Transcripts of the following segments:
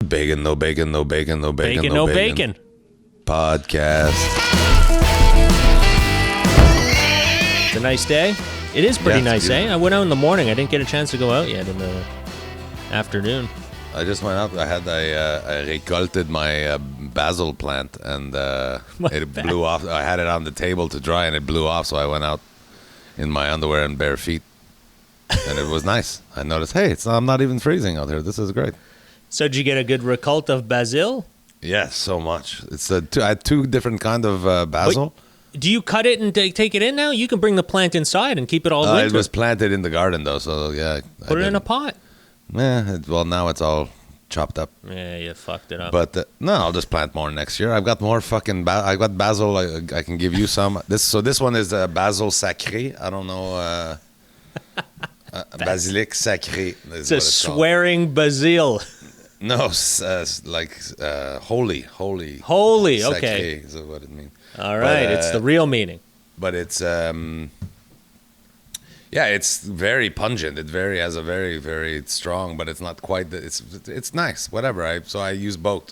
Bacon, no bacon, no bacon, no bacon, Bacon, no bacon. Podcast. It's a nice day. It is pretty Yeah, it's nice, eh? beautiful. I went out in the morning. I didn't get a chance to go out yet in the afternoon. I just went out. I recolted my basil plant, and it blew off. I had it on the table to dry, and it blew off. So I went out in my underwear and bare feet, and it was nice. I noticed, hey, I'm not even freezing out here. This is great. So did you get a good recult of basil? Yes, so much. I had two different kind of basil. Do you cut it and take it in now? You can bring the plant inside and keep it all It winter. was planted in the garden, though, so yeah. Put it in a pot. Yeah, well, now it's all chopped up. Yeah, you fucked it up. But no, I'll just plant more next year. I've got more fucking. I got basil. I can give you some. This one is basil sacré. I don't know. Basilic sacré. It's a swearing basil. No, holy. Holy, Sacré okay. is what it means. All right, it's the real meaning. But it's yeah, it's very pungent. It has a very, very strong, but it's not quite. It's nice. Whatever. So I use both.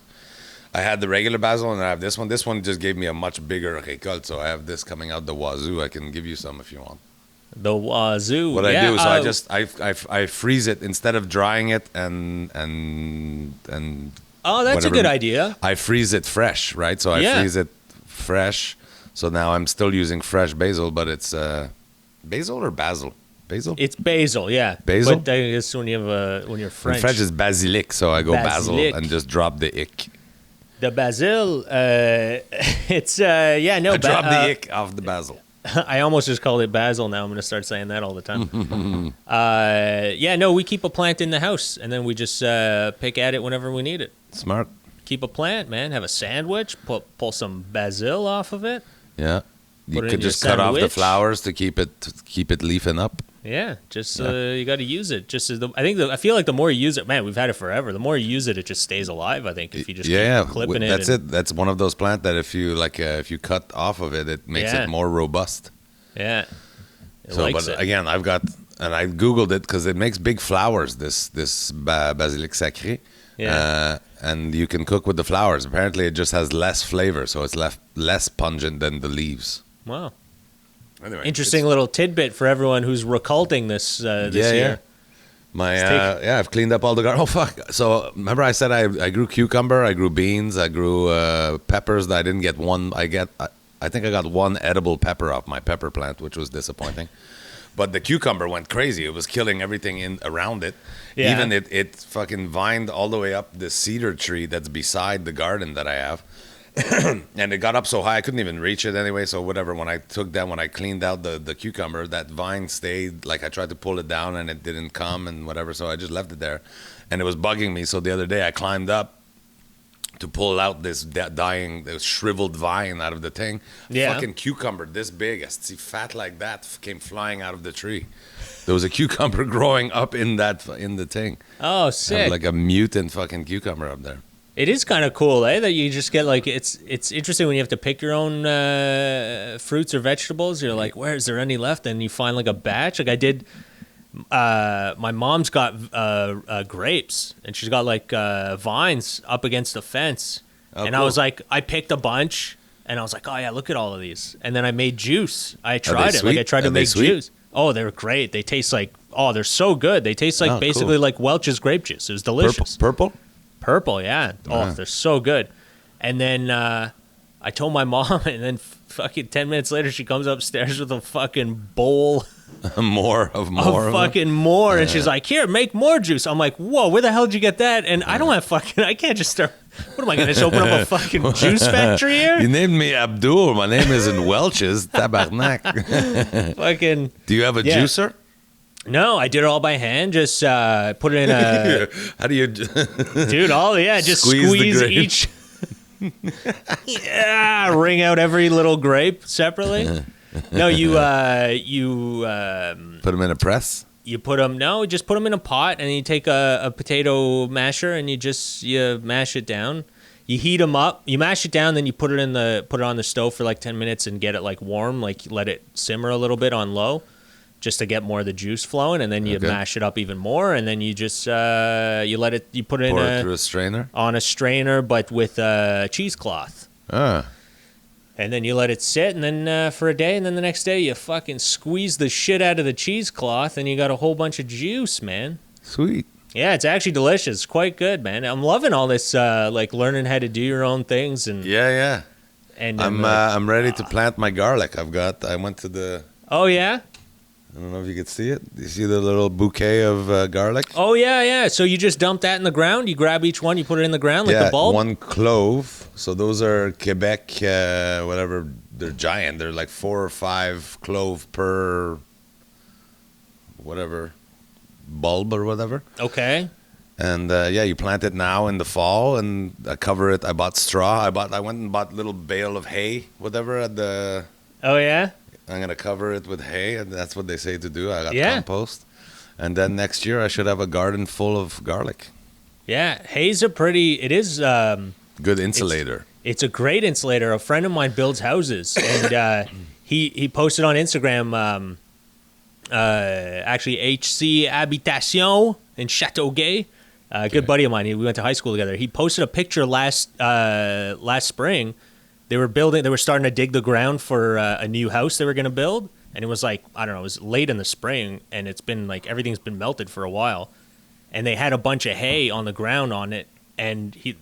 I had the regular basil and I have this one. This one just gave me a much bigger récolte, so I have this coming out the wazoo. I can give you some if you want. The wazoo. What I do, so I freeze it instead of drying it and Oh, that's whatever. a good idea. I freeze it fresh, right? So I freeze it fresh. So now I'm still using fresh basil, but it's basil or basil? Basil? It's basil, yeah. Basil? But I guess when you're French. In French is basilic, so I go basil Basilic. and just drop the ick. The basil, it's yeah, no. I drop the ick off the basil. I almost just called it basil. Now I'm going to start saying that all the time. Yeah, no, we keep a plant in the house, and then we just pick at it whenever we need it. Smart. Keep a plant, man. Have a sandwich. Pull some basil off of it. Yeah. You Put it could in your just cut off the sandwich. flowers to keep it leafing up. Yeah, just you got to use it. I feel like the more you use it, man, we've had it forever. The more you use it, it just stays alive. I think if you just keep clipping it. That's it. That's one of those plants that if you cut off of it, it makes it more robust. Yeah. Again, I googled it because it makes big flowers. This basilic sacré. Yeah. And you can cook with the flowers. Apparently, it just has less flavor, so it's less pungent than the leaves. Wow. Anyway, Interesting little tidbit for everyone who's reculting this year. Yeah. I've cleaned up all the garden. Oh fuck! So remember, I said I grew cucumber, I grew beans, I grew peppers. That I didn't get one. I think I got one edible pepper off my pepper plant, which was disappointing. But the cucumber went crazy. It was killing everything around it. Yeah. Even it fucking vined all the way up the cedar tree that's beside the garden that I have. And it got up so high I couldn't even reach it anyway. So whatever. When I cleaned out the cucumber, that vine stayed. Like I tried to pull it down and it didn't come and whatever. So I just left it there, and it was bugging me. So the other day I climbed up to pull out this shriveled vine out of the thing. Yeah. Fucking cucumber this big, fat like that, came flying out of the tree. There was a cucumber growing up in the thing. Oh, sick! Like a mutant fucking cucumber up there. It is kind of cool, eh? That you just get like it's interesting when you have to pick your own fruits or vegetables. You're like, where is there any left? And you find like a batch. Like I did. My mom's got grapes, and she's got like vines up against the fence. Oh, and cool. I was like, I picked a bunch, and I was like, oh yeah, look at all of these. And then I made juice. I tried it. sweet? Like I tried to Are they make sweet? juice. Oh, they're great. They taste like they're so good. They taste like basically cool. like Welch's grape juice. It was delicious. Purple? Purple, yeah. Oh, they're so good. And then I told my mom, and then fucking 10 minutes later, she comes upstairs with a fucking bowl more of them? fucking more. And she's like, here, make more juice. I'm like, whoa, where the hell did you get that? And I don't have I can't just start. What am I going to just open up a fucking juice factory here? You named me Abdul. My name isn't Welch's. Tabarnak. Fucking. Do you have a juicer? No, I did it all by hand. Just put it in a. How do you. Dude, just Squeeze the squeeze grape. each. Yeah, wring out every little grape separately. No, you put them in a press? You put them just put them in a pot, and you take a potato masher and you mash it down. You heat them up, you mash it down, then you put it on the stove for like 10 minutes and get it like warm, like let it simmer a little bit on low. just to get more of the juice flowing, and then you Okay. mash it up even more, and then you just you put it Pour it in through a strainer. on a strainer, but with a cheesecloth. Ah, And then you let it sit, and then for a day, and then the next day you fucking squeeze the shit out of the cheesecloth, and you got a whole bunch of juice, man. sweet. Yeah, it's actually delicious. Quite good, man. I'm loving all this, like learning how to do your own things, and Yeah. and I'm ready to plant my garlic. I went to the. oh yeah, I don't know if you could see it. You see the little bouquet of garlic? oh yeah. So you just dump that in the ground. You grab each one, you put it in the ground like the bulb. one clove. So those are Quebec, whatever. They're giant. They're like 4 or 5 clove per whatever bulb or whatever. Okay. And you plant it now in the fall, and I cover it. I bought straw. I went and bought little bale of hay, whatever. At the Oh yeah. I'm gonna cover it with hay, and that's what they say to do. I got Yeah. compost, and then next year I should have a garden full of garlic. Yeah, hay's a pretty. It is. Good insulator. It's a great insulator. A friend of mine builds houses, and he posted on Instagram. Actually, HC Habitation in Chateauguay. Good buddy of mine. We went to high school together. He posted a picture last spring. They were starting to dig the ground for a new house they were going to build, and it was like, I don't know, it was late in the spring, and it's been like everything's been melted for a while, and they had a bunch of hay on the ground on it, and he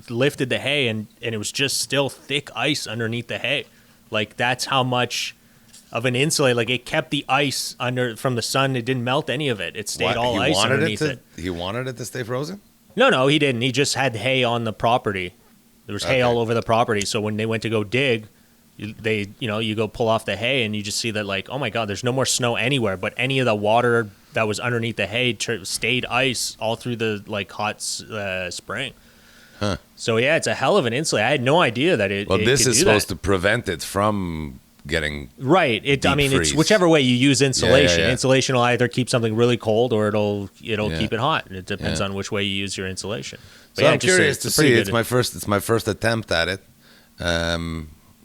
lifted the hay, and it was just still thick ice underneath the hay. Like, that's how much of an insulator, like, it kept the ice under from the sun. It didn't melt any of it. It stayed all ice underneath it. He wanted it to stay frozen? No, he didn't. He just had hay on the property. There was hay all over the property. So when they went to go dig, you go pull off the hay, and you just see that, like, oh my God, there's no more snow anywhere. But any of the water that was underneath the hay stayed ice all through the, like, hot spring. Huh. So yeah, it's a hell of an insulator. I had no idea that it. Well, it this could is do supposed that. to prevent it from getting Right. It's freeze. whichever way you use insulation. Yeah. Insulation will either keep something really cold or it'll Yeah. keep it hot. It depends Yeah. on which way you use your insulation. So I'm curious to it's pretty see. good. It's my first attempt at it.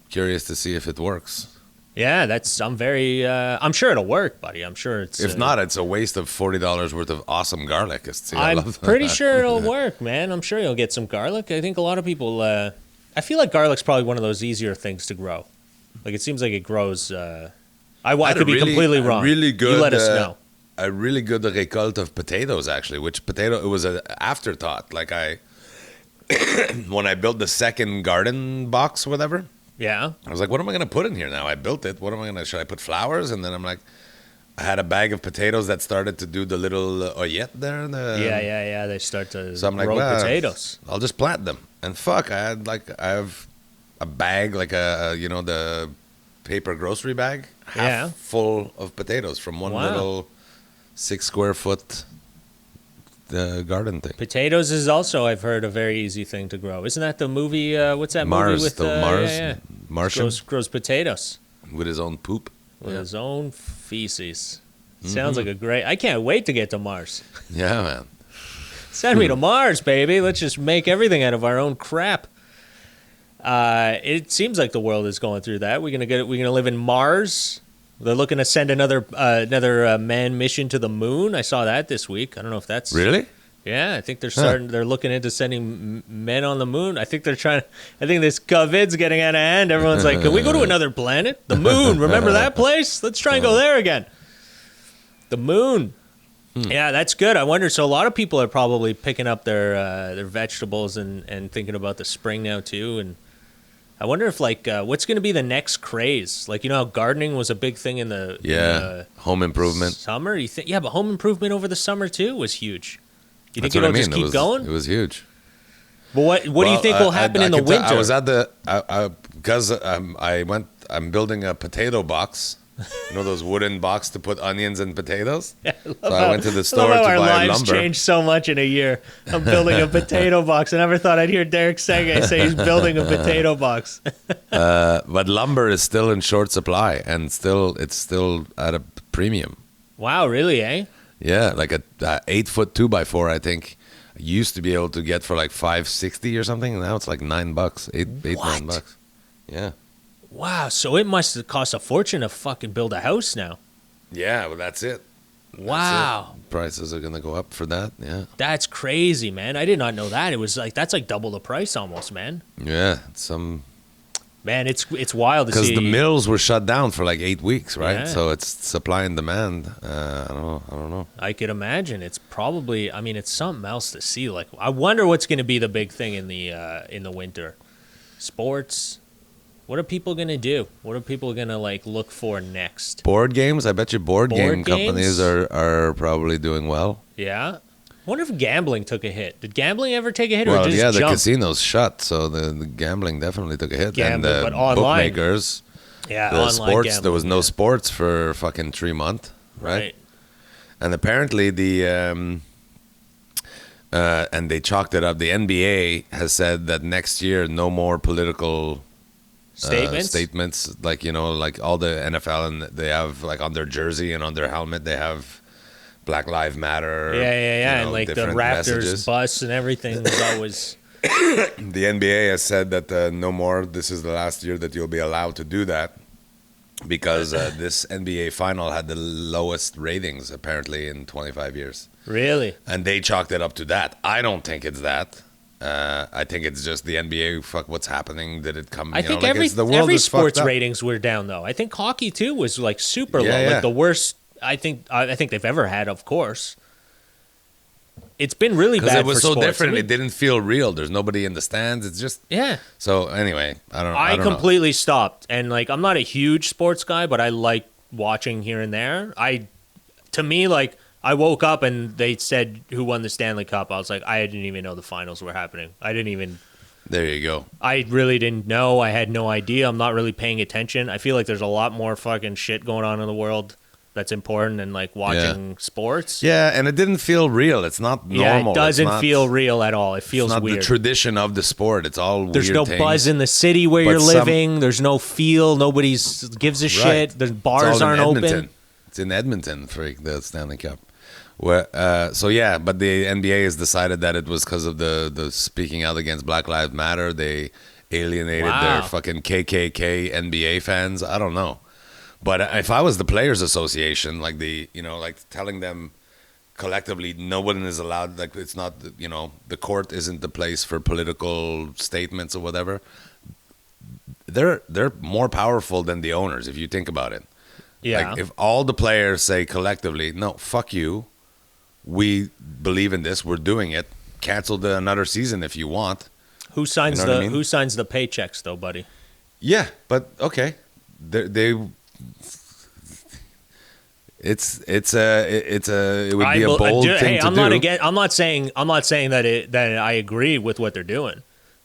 Curious to see if it works. Yeah, I'm sure it'll work, buddy. I'm sure it's. If not, it's a waste of $40 worth of awesome garlic. I'm pretty sure it'll work, man. I'm sure you'll get some garlic. I think a lot of people. I feel like garlic's probably one of those easier things to grow. Like, it seems like it grows. I could be completely wrong. Really good. You let us know. A really good récolte of potatoes, actually. It was an afterthought. Like when I built the second garden box, whatever. Yeah. I was like, what am I going to put in here now? I built it. Should I put flowers? And then I'm like, I had a bag of potatoes that started to do the little oillette there. Yeah. They start to So I'm like, grow well, potatoes. I'll just plant them. And fuck, I have a bag, like the paper grocery bag, half full of potatoes from one little 6 square foot garden thing. Potatoes is also, I've heard, a very easy thing to grow. Isn't that the movie? What's that movie with Mars? Yeah. Martian Grows potatoes with his own poop. with his own feces. Sounds like a great. I can't wait to get to Mars. Yeah, man. Send me to Mars, baby. Let's just make everything out of our own crap. It seems like the world is going through that. We're gonna live in Mars. They're looking to send another manned mission to the moon. I saw that this week. I don't know if that's Really? Yeah, I think they're looking into sending men on the moon. I think this COVID's getting out of hand. Everyone's like, can we go to another planet? The moon. Remember that place? Let's try and go there again. The moon. Yeah, that's good. I wonder. So a lot of people are probably picking up their vegetables and thinking about the spring now too. And I wonder if what's going to be the next craze? Like, you know how gardening was a big thing in the home improvement summer. You think? Yeah, but home improvement over the summer too was huge. You think That's what it'll I just mean. keep going? It was huge. But what do you think will happen in the winter? I was at because I'm building a potato box. You know those wooden box to put onions and potatoes? Yeah, I went to the store to our buy lives lumber. changed so much in a year. I'm building a potato box. I never thought I'd hear Derek Seguin say he's building a potato box. But lumber is still in short supply, and it's still at a premium. Wow, really, eh? Yeah, like a 8-foot 2x4, I think, used to be able to get for like $5.60 or something. And now it's like $9, $9. Yeah. Wow, so it must have cost a fortune to fucking build a house now. Yeah, well, that's it. Wow. Prices are gonna go up for that. Yeah. That's crazy, man. I did not know that. It was like that's like double the price almost, man. Yeah. Man, it's wild to see. Because the mills were shut down for like 8 weeks, right? Yeah. So it's supply and demand. I don't know. I could imagine it's probably. I mean, it's something else to see. Like, I wonder what's going to be the big thing in the winter. Sports. What are people going to do? What are people going to like look for next? Board games. I bet you board game games? companies are probably doing well. Yeah. I wonder if gambling took a hit. Did gambling ever take a hit, or Well, just yeah, the jump? casinos shut, so the gambling definitely took a hit. Gambling, and but online. bookmakers, Yeah, the online sports. gambling, There was no yeah. sports for fucking 3 months, right? And apparently and they chalked it up. The NBA has said that next year no more political statements. Like like all the NFL, and they have like on their jersey and on their helmet they have Black Lives Matter. Yeah. And like the different Raptors messages. bus and everything was always. The NBA has said that no more. This is the last year that you'll be allowed to do that because this NBA final had the lowest ratings apparently in 25 years. Really? And they chalked it up to that. I don't think it's that. I think it's just the NBA. Fuck, what's happening? Did it come? I think the world every is fucked sports up. ratings were down though. I think hockey too was like super Yeah, low, yeah. like the worst. I think they've ever had. Of course, it's been really Because bad. it was for so sports. different. I mean, It didn't feel real. There's nobody in the stands. It's just yeah. so. Anyway, I don't I know. completely stopped, and like I'm not a huge sports guy, but I like watching here and there. To me, like I woke up and they said who won the Stanley Cup. I was like, I didn't even know the finals were happening. There you go. I really didn't know. I had no idea. I'm not really paying attention. I feel like there's a lot more fucking shit going on in the world that's important than like watching sports. Yeah, and it didn't feel real. It's not normal. Yeah, it It's doesn't not- feel real at all. It feels It's not weird. the tradition of the sport. It's all There's weird no things. buzz in the city where But you're some- living. There's no feel. Nobody gives a shit. The It's bars all in aren't Edmonton. open. It's in Edmonton for the Stanley Cup. So yeah, but the NBA has decided that it was because of the speaking out against Black Lives Matter. They alienated their Wow. fucking KKK NBA fans. I don't know, but if I was the Players Association, like like telling them collectively, no one is allowed. Like it's not, the court isn't the place for political statements or whatever. They're more powerful than the owners if you think about it. Yeah. Like if all the players say collectively, no, fuck you, we believe in this, we're doing it. Cancel another season if you want. Who signs You know what I mean? who signs the paychecks though, buddy? Yeah, but okay, it would be a bold thing to I'm do. not again. I'm not saying that I agree with what they're doing,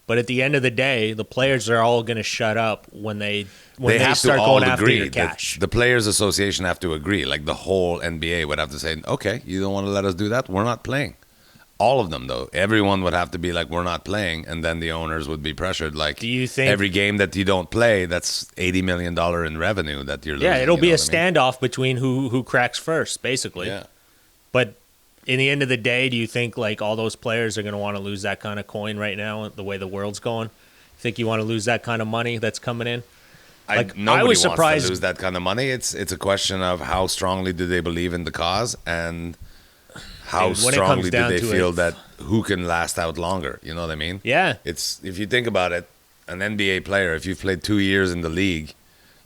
but at the end of the day, the players are all going to shut up when they have start to all going after agree. your cash. The Players Association have to agree. Like the whole NBA would have to say, okay, you don't want to let us do that, we're not playing. All of them, though. Everyone would have to be like, we're not playing, and then the owners would be pressured. Like, Do you think- every game that you don't play, that's $80 million in revenue that you're losing? Yeah, it'll you be know a what I mean? standoff between who cracks first, basically. Yeah. But in the end of the day, do you think like all those players are going to want to lose that kind of coin right now, the way the world's going? Think you want to lose that kind of money that's coming in? Like, Nobody I was wants surprised- to lose that kind of money. It's a question of how strongly do they believe in the cause, and how And when it comes strongly do down they to feel it- that who can last out longer. You know what I mean? Yeah. It's, if you think about it, an NBA player, if you've played 2 years in the league,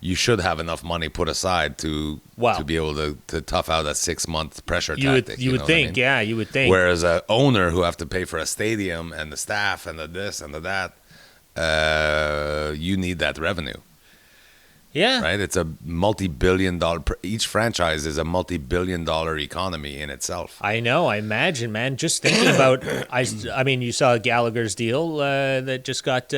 you should have enough money put aside to be able to tough out a 6-month pressure tactic. You would know what I think, mean? yeah, you would think. Whereas a owner who have to pay for a stadium and the staff and the this and the that, you need that revenue, yeah. right? It's a multi-billion-dollar. Each franchise is a multi-billion-dollar economy in itself. I know. I imagine, man. Just thinking about, I mean, you saw Gallagher's deal that just got.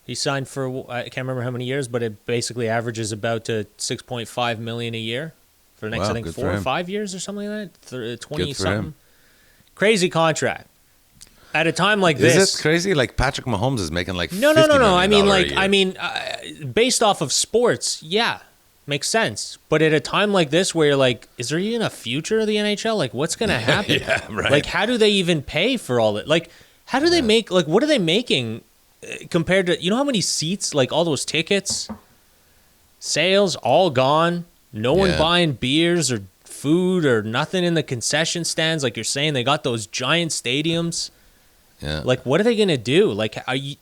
He signed for, I can't remember how many years, but it basically averages about $6.5 million a year for the next, Wow, I think, good 4 for or him. 5 years or something like that. 20 Good for something. him. Crazy contract. At a time like Is this. it crazy? Like Patrick Mahomes is making like No. $50 I mean, million a year. Based off of sports, yeah, makes sense. But at a time like this, where you're like, is there even a future of the NHL? Like, what's gonna happen? Yeah, right. Like, how do they even pay for all that? Like, how do they make? Like, what are they making compared to? You know how many seats? Like all those tickets, sales, all gone. No one buying beers or food or nothing in the concession stands. Like you're saying, they got those giant stadiums. Yeah. Like, what are they going to do? Like,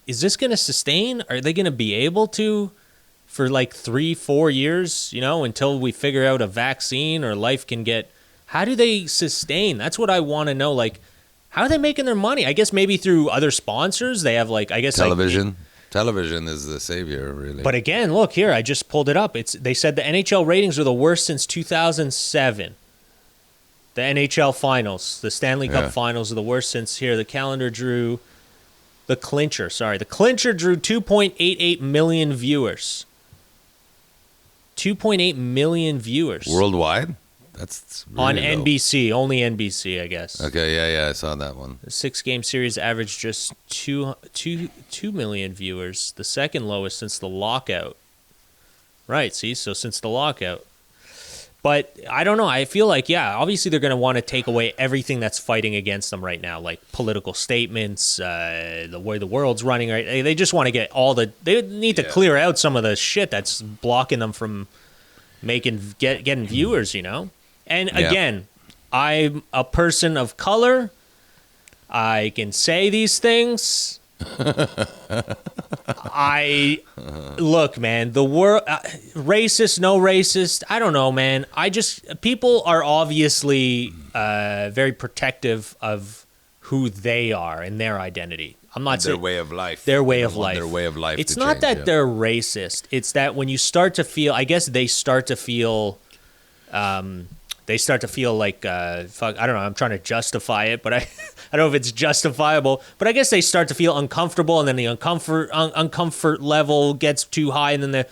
is this going to sustain? Are they going to be able to for like 3-4 years, until we figure out a vaccine or life can get... How do they sustain? That's what I want to know. Like, how are they making their money? I guess maybe through other sponsors. They have television. Television is the savior, really. But again, look here. I just pulled it up. They said the NHL ratings are the worst since 2007. The NHL finals, the Stanley Cup finals are the worst since here. The calendar drew the clincher. The clincher drew 2.88 million viewers. 2.8 million viewers Worldwide? That's really on low. NBC, only NBC, I guess. Okay, yeah, I saw that one. The 6-game series averaged just 2 million viewers, the second lowest since the lockout. Right, see, so since the lockout. But I don't know. I feel like, obviously they're going to want to take away everything that's fighting against them right now, like political statements, the way the world's running. Right, they just want to get they need to clear out some of the shit that's blocking them from getting viewers. And again, I'm a person of color. I can say these things. Look, man, the world, racist, no racist, I don't know, man. People are obviously very protective of who they are and their identity. I'm not saying their way of life. Their way of life. Their way of life. It's not that they're racist. It's that when you start to feel, I guess they start to feel like, fuck, I don't know, I'm trying to justify it, but I don't know if it's justifiable, but I guess they start to feel uncomfortable, and then the uncomfort level gets too high, and then the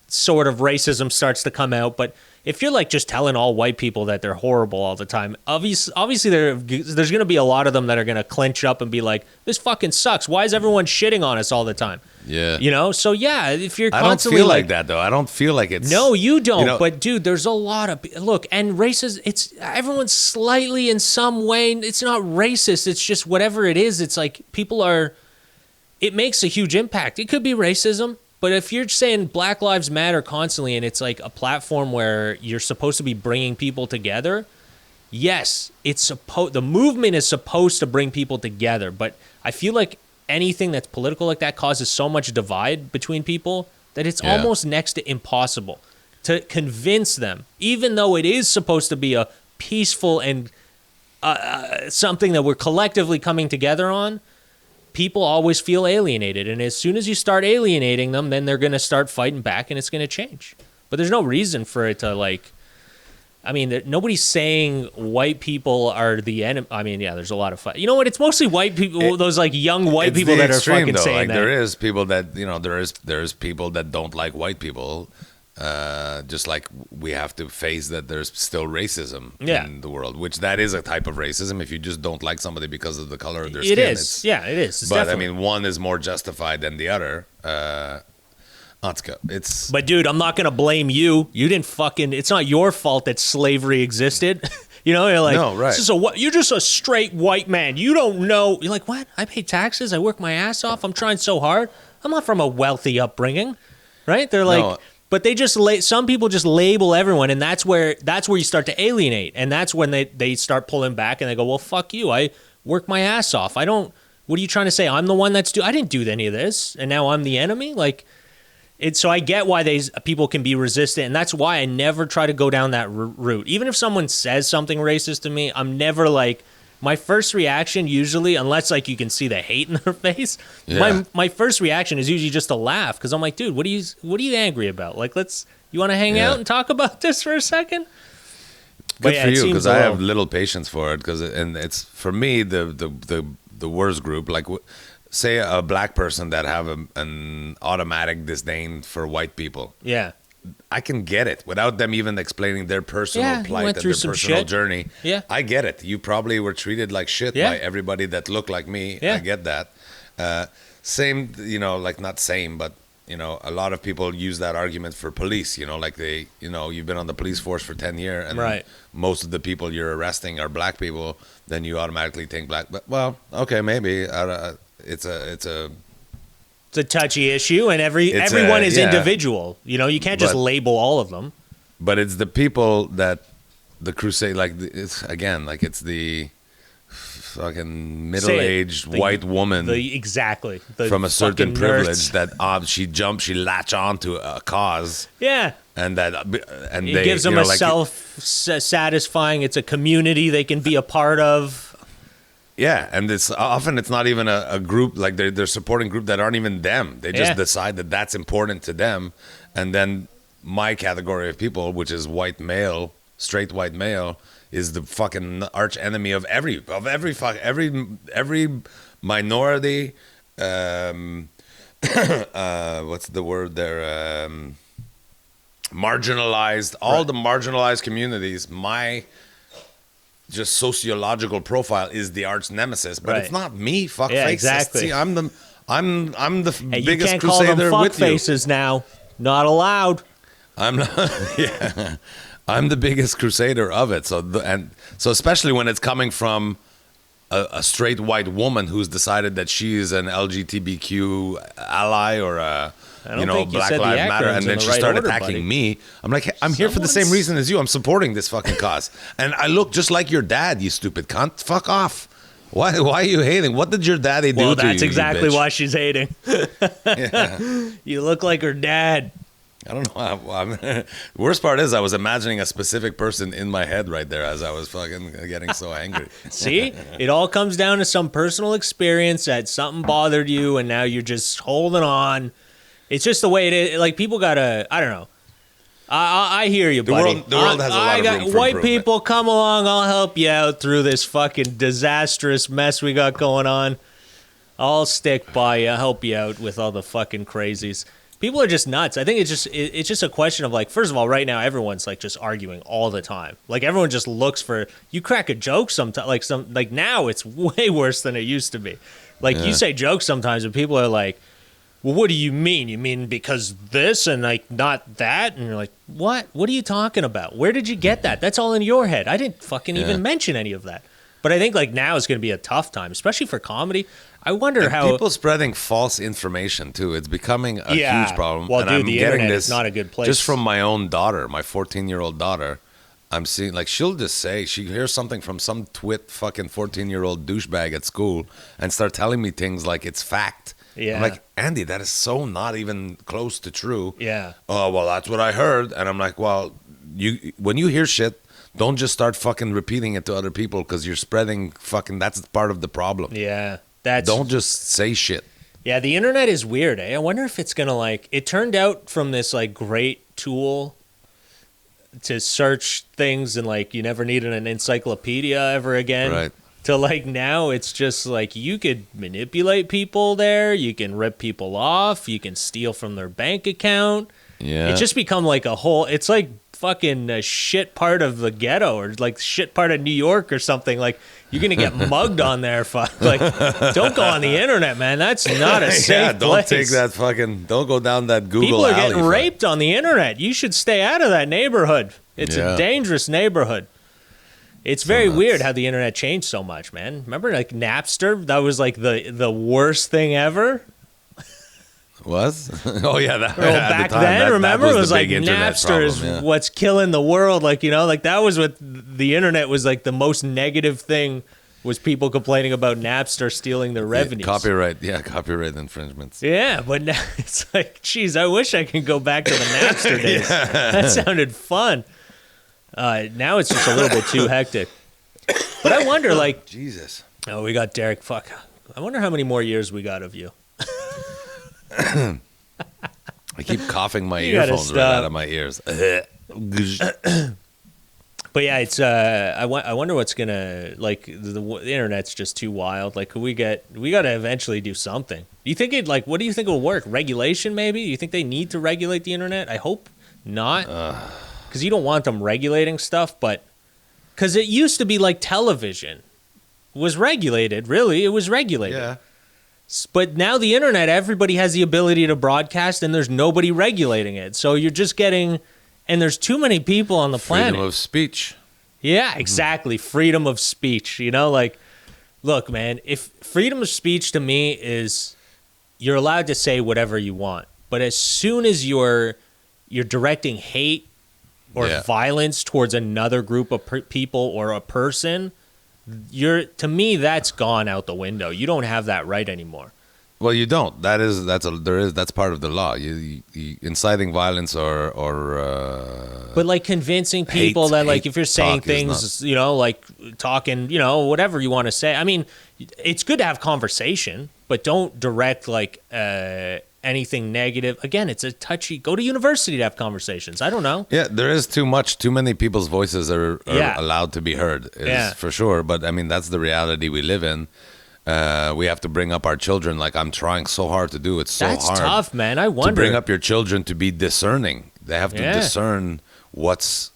sort of racism starts to come out. But if you're like just telling all white people that they're horrible all the time, obviously there's going to be a lot of them that are going to clench up and be like, this fucking sucks. Why is everyone shitting on us all the time? Yeah. So if you're I constantly don't feel like that, though. I don't feel like it's... No, you don't. But, dude, there's a lot of... Look, and racist, everyone's slightly in some way... It's not racist. It's just whatever it is. It's like people are... It makes a huge impact. It could be racism. But if you're saying Black Lives Matter constantly and it's like a platform where you're supposed to be bringing people together... Yes, the movement is supposed to bring people together. But I feel like anything that's political like that causes so much divide between people that it's almost next to impossible to convince them, even though it is supposed to be a peaceful and something that we're collectively coming together on. People always feel alienated, and as soon as you start alienating them, then they're going to start fighting back, and it's going to change. But there's no reason for it to nobody's saying white people are the enemy. I mean, there's a lot of fight. You know what? It's mostly white people, those like young white people that are fucking saying that. There is people that, there's people that don't like white people. Just like we have to face that there's still racism in the world, which that is a type of racism. If you just don't like somebody because of the color of their skin. It is. It is. It's but definitely. I mean, one is more justified than the other. But dude, I'm not gonna blame you. You didn't it's not your fault that slavery existed. You're like, no, right. You're just a straight white man. You don't know. You're like, what? I pay taxes. I work my ass off. I'm trying so hard. I'm not from a wealthy upbringing, right? They're like, no. But they just some people just label everyone, and that's where you start to alienate, and that's when they start pulling back and they go, well, fuck you. I work my ass off. What are you trying to say? I'm the one I didn't do any of this, and now I'm the enemy. Like. So I get why people can be resistant, and that's why I never try to go down that route. Even if someone says something racist to me, I'm never like, my first reaction usually, unless like you can see the hate in their face, my first reaction is usually just to laugh, because I'm like, dude, what are you angry about? Like, you want to hang out and talk about this for a second? Good for you, because I have little patience for it, and it's for me the worst group. Like, say a black person that have an automatic disdain for white people. Yeah. I can get it without them even explaining their personal plight and their personal journey. Yeah. I get it. You probably were treated like shit by everybody that looked like me. Yeah. I get that. Same, like not same, but, a lot of people use that argument for police, like you've been on the police force for 10 years and most of the people you're arresting are black people, then you automatically think black. But, well, okay, maybe. It's a touchy issue, and everyone is individual. You can't just label all of them. But it's the people that the crusade, like it's again, like it's the fucking middle-aged white woman exactly from a certain fucking privilege nerds. that she latch onto a cause. Yeah. And that, and It they gives them you know, a like, self-satisfying. It's a community they can be a part of. yeah, and it's not even a group, like they're supporting group that aren't even them. They just decide that that's important to them, and then my category of people, which is white male, straight white male, is the fucking arch enemy of every minority. What's the word there? Marginalized, all the marginalized communities. My just sociological profile is the arch nemesis, but it's not me. Fuck yeah, face. exactly. See, I'm the Hey, biggest you can't call them crusader fuck with you. faces now. Not allowed. I'm not. Yeah, I'm the biggest crusader of it. So especially when it's coming from a straight white woman who's decided that she is an LGBTQ ally or a Black Lives Matter, and then she started attacking me. I'm like, I'm here for the same reason as you. I'm supporting this fucking cause, and I look just like your dad. You stupid cunt. Fuck off. Why are you hating? What did your daddy do to you? Well, that's you exactly bitch? why she's hating. Yeah. You look like her dad. I don't know. Worst part is I was imagining a specific person in my head right there as I was fucking getting so angry. See? It all comes down to some personal experience that something bothered you and now you're just holding on. It's just the way it is. Like, people gotta, I don't know. I hear you, buddy. The world has a lot of room for white improvement. people, come along. I'll help you out through this fucking disastrous mess we got going on. I'll stick by you, help you out with all the fucking crazies. People are just nuts. I think it's just a question of, like, first of all, right now everyone's like just arguing all the time. Like, everyone just looks for, you crack a joke sometimes. Like now it's way worse than it used to be. Like, you say jokes sometimes and people are like, well, what do you mean? You mean because this and like not that? And you're like, what? What are you talking about? Where did you get that? That's all in your head. I didn't fucking even mention any of that. But I think like now is going to be a tough time, especially for comedy. I wonder how people spreading false information too. It's becoming a huge problem. Well, and dude, I'm the getting internet this is not a good place. just from my own daughter, my 14-year-old daughter. I'm seeing, like, she'll just say she hears something from some twit fucking 14-year-old douchebag at school and start telling me things like it's fact. Yeah. I'm like, Andy, that is so not even close to true. Yeah. Oh, well, that's what I heard. And I'm like, well, when you hear shit, don't just start fucking repeating it to other people because you're spreading fucking, that's part of the problem. Yeah. Don't just say shit. Yeah, the internet is weird, eh? I wonder if it's going to, like, it turned out from this, like, great tool to search things and, like, you never needed an encyclopedia ever again. Right. To, like, now it's just, like, you could manipulate people there. You can rip people off. You can steal from their bank account. Yeah. It's just become, like, a whole, it's like fucking a shit part of the ghetto or, like, shit part of New York or something. Like, you're going to get mugged on there. Like, don't go on the internet, man. That's not a safe don't place. take that fucking, don't go down that Google People are alley. getting raped on the internet. You should stay out of that neighborhood. It's a dangerous neighborhood. It's very weird how the internet changed so much, man. Remember, like, Napster? That was, like, the worst thing ever. Was? Oh, yeah. That, Well, back then, remember? It was like Napster is problem, what's killing the world. Like, you know, like that was what the internet was like. The most negative thing was people complaining about Napster stealing their revenues. Copyright infringements. Yeah, but now it's like, geez, I wish I could go back to the Napster days. That sounded fun. Now it's just a little bit too hectic. But I wonder, like, Jesus. Oh, we got Derek. Fuck. I wonder how many more years we got of you. I keep coughing my You gotta earphones right stop. out of my ears. But yeah, it's I wonder what's gonna, like, the internet's just too wild. Like, we got to eventually do something. Do you think what do you think will work? Regulation, maybe? Do you think they need to regulate the internet? I hope not, because you don't want them regulating stuff. But because it used to be like television was regulated. Really, it was regulated. Yeah. But now the internet, everybody has the ability to broadcast, and there's nobody regulating it. So you're just getting, and there's too many people on the planet. Freedom of speech. Yeah, exactly. Freedom of speech. You know, like, look, man, if freedom of speech to me is you're allowed to say whatever you want, but as soon as you're directing hate or violence towards another group of people or a person, to me, that's gone out the window. You don't have that right anymore. Well, you don't. That's part of the law. You inciting violence or but like convincing people that like if you're saying things, you know, like talking, you know, whatever you want to say. I mean, it's good to have conversation, but don't direct like anything negative. Again, it's a touchy. Go to university to have conversations. I don't know. Yeah, there is too much. Too many people's voices are allowed to be heard. For sure. But I mean, that's the reality we live in. We have to bring up our children like I'm trying so hard to do. It's so hard. That's tough, man. I wonder. To bring up your children to be discerning. They have to discern what's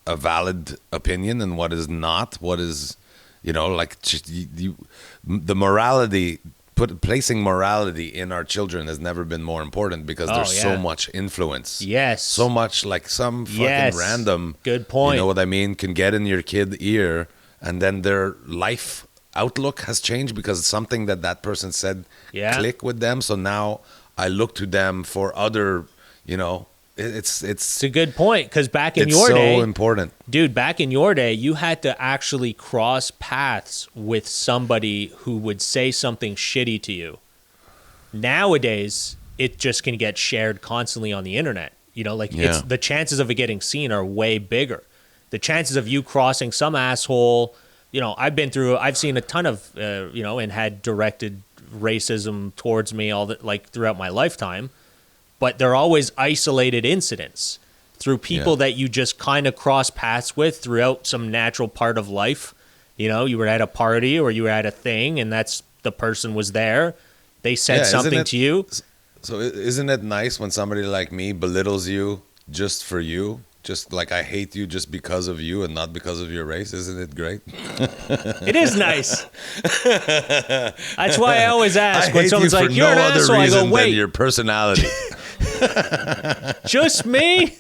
a valid opinion and what is not. What is, you know, like the morality, placing morality in our children has never been more important because there's so much influence. Yes. So much like some fucking random. Good point. You know what I mean? Can get in your kid's ear and then their life outlook has changed because something that person said click with them. So now I look to them for other, you know, it's a good point because back in your day, it's so important, dude. Back in your day, you had to actually cross paths with somebody who would say something shitty to you. Nowadays, it just can get shared constantly on the internet. You know, like it's the chances of it getting seen are way bigger. The chances of you crossing some asshole. You know, I've seen a ton of, you know, and had directed racism towards me throughout my lifetime, but they're always isolated incidents through people that you just kind of cross paths with throughout some natural part of life. You know, you were at a party or you were at a thing and the person was there. They said something to you. So isn't it nice when somebody like me belittles you just for you? Just like I hate you just because of you and not because of your race. Isn't it great? It is nice. That's why I always ask when someone's like, "You're an asshole," I go, "Wait, your personality." Just me?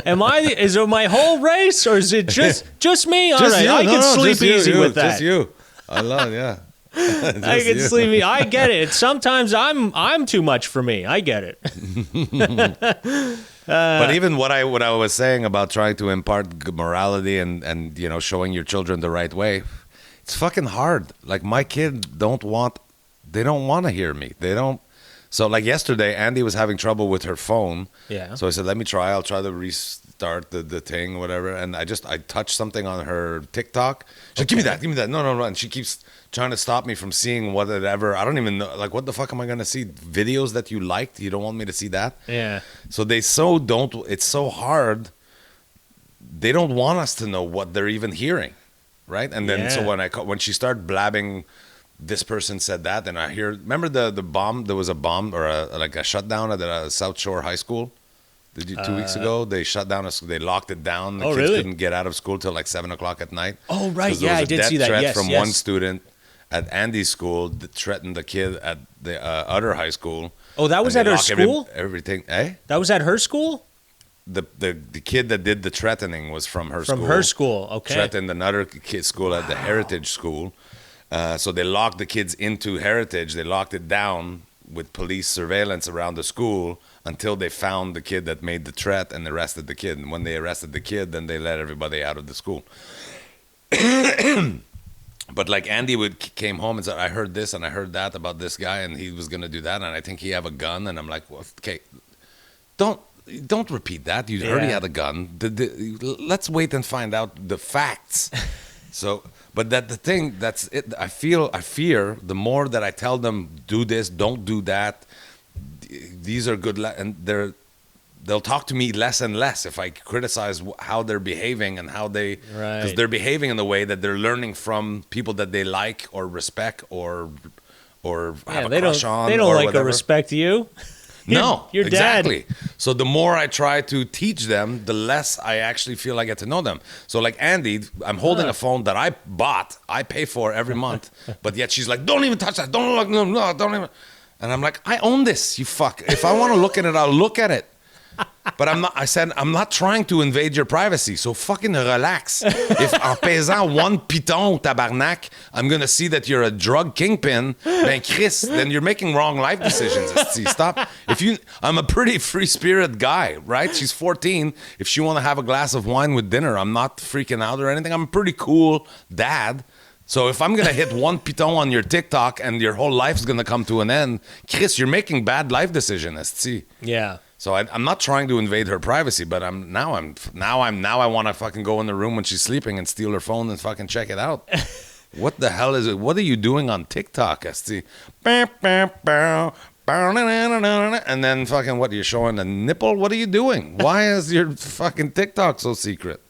Is it my whole race or is it just me? All right, I can sleep easy with that. Just you. I love, I can sleep. I get it. Sometimes I'm too much for me. I get it. But even what I was saying about trying to impart morality and you know showing your children the right way, it's fucking hard. Like my kid they don't want to hear me. They don't. So like yesterday, Andy was having trouble with her phone. Yeah. So I said, let me try. I'll try to restart the thing, whatever. And I touched something on her TikTok. She's like, give me that. No. And she keeps trying to stop me from seeing whatever. I don't even know. Like, what the fuck am I going to see? Videos that you liked? You don't want me to see that? Yeah. So it's so hard. They don't want us to know what they're even hearing. Right. And then, so when she started blabbing, this person said that, and I hear. Remember the bomb? There was a bomb or a shutdown at a South Shore High School. 2 weeks ago? They shut down. They locked it down. The kids couldn't get out of school till like 7:00 at night. Oh right, yeah, I did see that. Threat from one student at Andy's school that threatened the kid at the other high school. Oh, that was at her school. Everything, eh? That was at her school. The kid that did the threatening was from her school. From her school, okay. Threatened another kid's school at the Heritage School. So they locked the kids into Heritage. They locked it down with police surveillance around the school until they found the kid that made the threat and arrested the kid. And when they arrested the kid, then they let everybody out of the school. But like Andy came home and said, I heard this and I heard that about this guy and he was going to do that. And I think he have a gun. And I'm like, well, okay, don't repeat that. You already had a gun. Let's wait and find out the facts. So... But that's it. I fear the more that I tell them, do this, don't do that. These are good, and they'll talk to me less and less if I criticize how they're behaving and how because they're behaving in the way that they're learning from people that they like or respect or have a crush on. They don't like whatever. or respect you. No, your exactly. dad. So the more I try to teach them, the less I actually feel I get to know them. So like Andy, I'm holding a phone that I bought, I pay for every month, but yet she's like, don't even touch that. Don't look, no, don't even. And I'm like, I own this, you fuck. If I want to look at it, I'll look at it. But I said, I'm not trying to invade your privacy, so fucking relax. If en pesant one piton, tabarnak, I'm gonna see that you're a drug kingpin, ben Chris, then you're making wrong life decisions. Stop. I'm a pretty free-spirit guy, right? She's 14. If she wanna have a glass of wine with dinner, I'm not freaking out or anything. I'm a pretty cool dad. So if I'm gonna hit one piton on your TikTok and your whole life's gonna come to an end, Chris, you're making bad life decisions. Yeah. So I'm not trying to invade her privacy, but I want to fucking go in the room when she's sleeping and steal her phone and fucking check it out. What the hell is it? What are you doing on TikTok, ST? And then fucking what? You're showing a nipple? What are you doing? Why is your fucking TikTok so secret?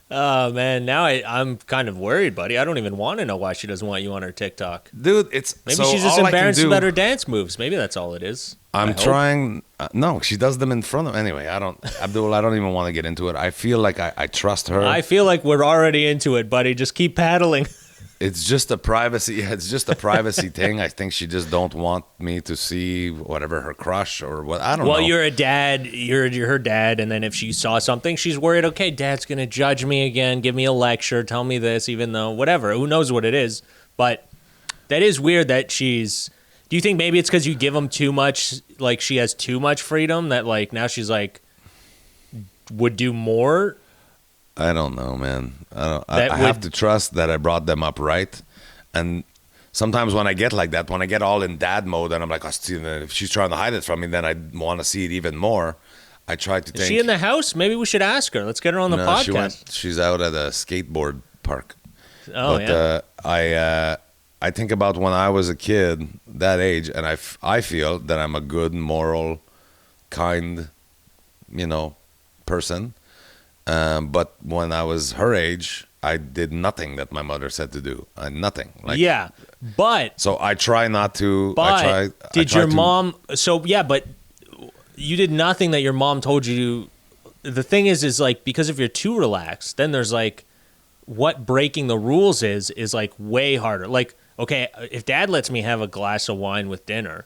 Oh, man. Now I'm kind of worried, buddy. I don't even want to know why she doesn't want you on her TikTok. Dude, maybe she's just embarrassed about her dance moves. Maybe that's all it is. I'm trying. No, she does them in front of. Anyway, Abdul, I don't even want to get into it. I feel like I trust her. I feel like we're already into it, buddy. Just keep paddling. It's just a privacy. Yeah, it's just a privacy thing. I think she just don't want me to see whatever her crush or what. I don't know. Well, you're a dad. You're her dad, and then if she saw something, she's worried. Okay, dad's gonna judge me again, give me a lecture, tell me this, even though whatever. Who knows what it is? But that is weird that she's. Do you think maybe it's because you give them too much? Like she has too much freedom that like now she's like would do more. I don't know, man. I have to trust that I brought them up right. And sometimes when I get like that, when I get all in dad mode and I'm like, oh, if she's trying to hide it from me, then I want to see it even more. I try to think. Is she in the house? Maybe we should ask her. Let's get her on the podcast. She's out at a skateboard park. Oh, but, yeah. I think about when I was a kid, that age, and I feel that I'm a good, moral, kind, person. But when I was her age, I did nothing that my mother said to do. Nothing. Yeah, but so I try not to. But did your mom? So yeah, but you did nothing that your mom told you. The thing is like because if you're too relaxed, then there's like what breaking the rules is like way harder. Like okay, if dad lets me have a glass of wine with dinner,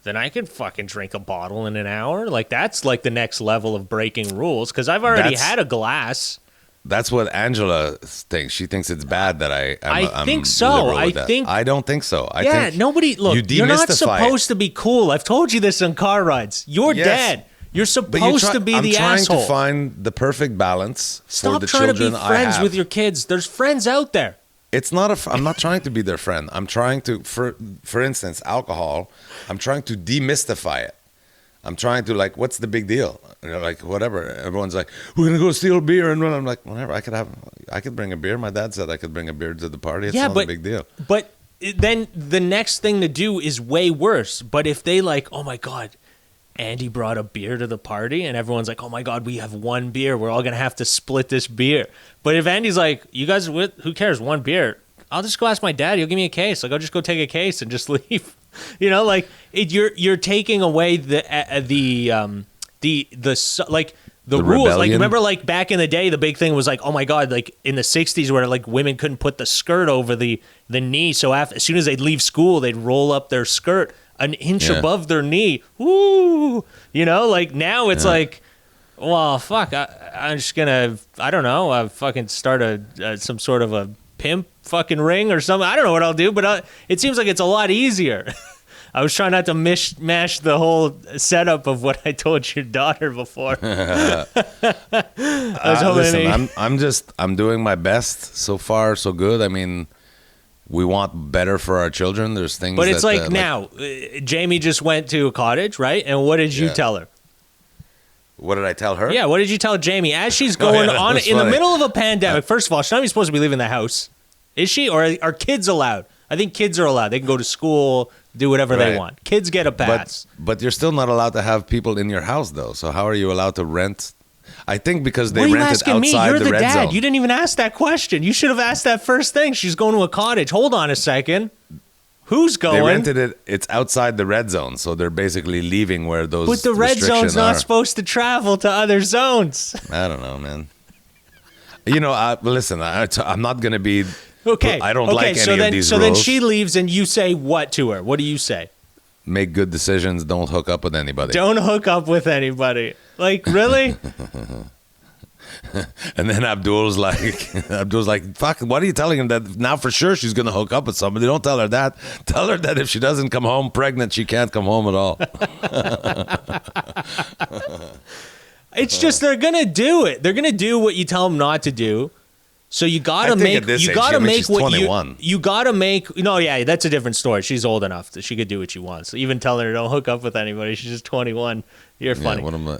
then I could fucking drink a bottle in an hour. Like, that's like the next level of breaking rules because I've already had a glass. That's what Angela thinks. She thinks it's bad that I think so. I don't think so. I think nobody, look, you're not supposed to be cool. I've told you this on car rides. You're dad. You're supposed to be the asshole. I'm trying to find the perfect balance for the children I have. Stop trying to be friends with your kids. There's friends out there. It's not I'm not trying to be their friend. I'm trying to, for instance, alcohol. I'm trying to demystify it. I'm trying to like, what's the big deal? Like whatever. Everyone's like, we're gonna go steal beer, and I'm like, whatever. I could bring a beer. My dad said I could bring a beer to the party. It's not a big deal. But then the next thing to do is way worse. But if they like, oh my god, Andy brought a beer to the party, and everyone's like, oh my god, we have one beer. We're all gonna have to split this beer. But if Andy's like, you guys, who cares? One beer. I'll just go ask my dad. He'll give me a case. Like I'll just go take a case and just leave. You're taking away the rules. Rebellion. Like remember, like back in the day, the big thing was like, oh my god, like in the '60s where like women couldn't put the skirt over the knee. So as soon as they'd leave school, they'd roll up their skirt an inch above their knee. Woo! Like now it's like. Well, fuck, I'm just gonna, I don't know, fucking start some sort of a pimp fucking ring or something. I don't know what I'll do, but it seems like it's a lot easier. I was trying not to mash the whole setup of what I told your daughter before. I was listen, I'm doing my best. So far, so good. I mean, we want better for our children. There's things but it's now, Jamie just went to a cottage, right? And what did you tell her? What did I tell her? Yeah, what did you tell Jamie as she's going on in the middle of a pandemic? First of all, she's not even supposed to be leaving the house. Is she? Or are kids allowed? I think kids are allowed. They can go to school, do whatever they want. Kids get a pass. But you're still not allowed to have people in your house, though. So how are you allowed to rent? I think because they rented outside the red zone. What are you asking me? You're the dad. You didn't even ask that question. You should have asked that first thing. She's going to a cottage. Hold on a second. Who's going? They rented it. It's outside the red zone, so they're basically leaving where those. But the red zone's not supposed to travel to other zones. I don't know, man. Listen. I'm not gonna be. Okay. I don't like any of these rules. So then she leaves, and you say what to her? What do you say? make good decisions. Don't hook up with anybody. Don't hook up with anybody. Like, really? And then Abdul's like, fuck, what are you telling him that now for sure she's going to hook up with somebody? Don't tell her that. Tell her that if she doesn't come home pregnant, she can't come home at all. It's just they're going to do it. They're going to do what you tell them not to do. So you gotta make what 21. you gotta make. No, yeah, that's a different story. She's old enough that she could do what she wants. Even telling her don't hook up with anybody. She's just 21. You're funny.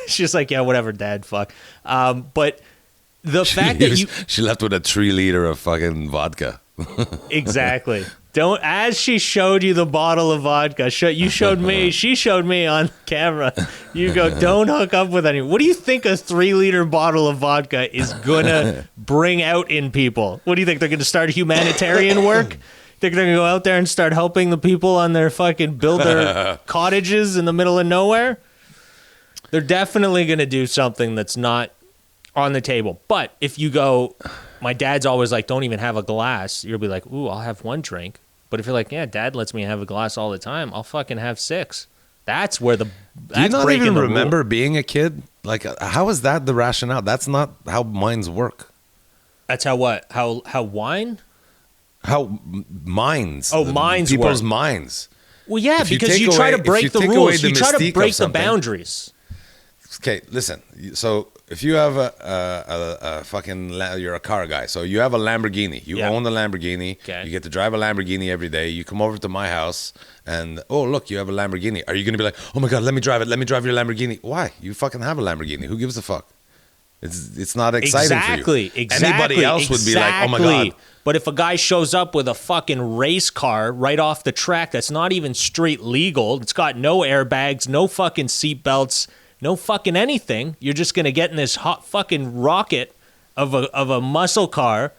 She's like, yeah, whatever, Dad. Fuck. But the fact that she left with a 3 liter of fucking vodka. Exactly. Don't, as she showed you the bottle of vodka, you showed me, she showed me on camera. You go, don't hook up with anyone. What do you think a 3-liter bottle of vodka is gonna bring out in people? What do you think, they're gonna start humanitarian work? Think they're gonna go out there and start helping the people on their fucking build their cottages in the middle of nowhere? They're definitely gonna do something that's not on the table. But if you go, my dad's always like, don't even have a glass, you'll be like, ooh, I'll have 1 drink. But if you're like, yeah, Dad lets me have a glass all the time, I'll fucking have 6. That's where Do you not even remember being a kid? Like, how is that the rationale? That's not how minds work. That's how what? How wine? How minds. Oh, minds People's work. minds. Well, yeah, because you try to break the rules. You try to break the boundaries. Okay, listen. So if you have a fucking, you're a car guy. So you have a Lamborghini. You own the Lamborghini. Okay. You get to drive a Lamborghini every day. You come over to my house and, oh, look, you have a Lamborghini. Are you going to be like, oh my God, let me drive it. Let me drive your Lamborghini. Why? You fucking have a Lamborghini. Who gives a fuck? It's not exciting for you. Exactly. Anybody else would be like, oh my God. But if a guy shows up with a fucking race car right off the track that's not even street legal, it's got no airbags, no fucking seat belts, no fucking anything. You're just going to get in this hot fucking rocket of a muscle car,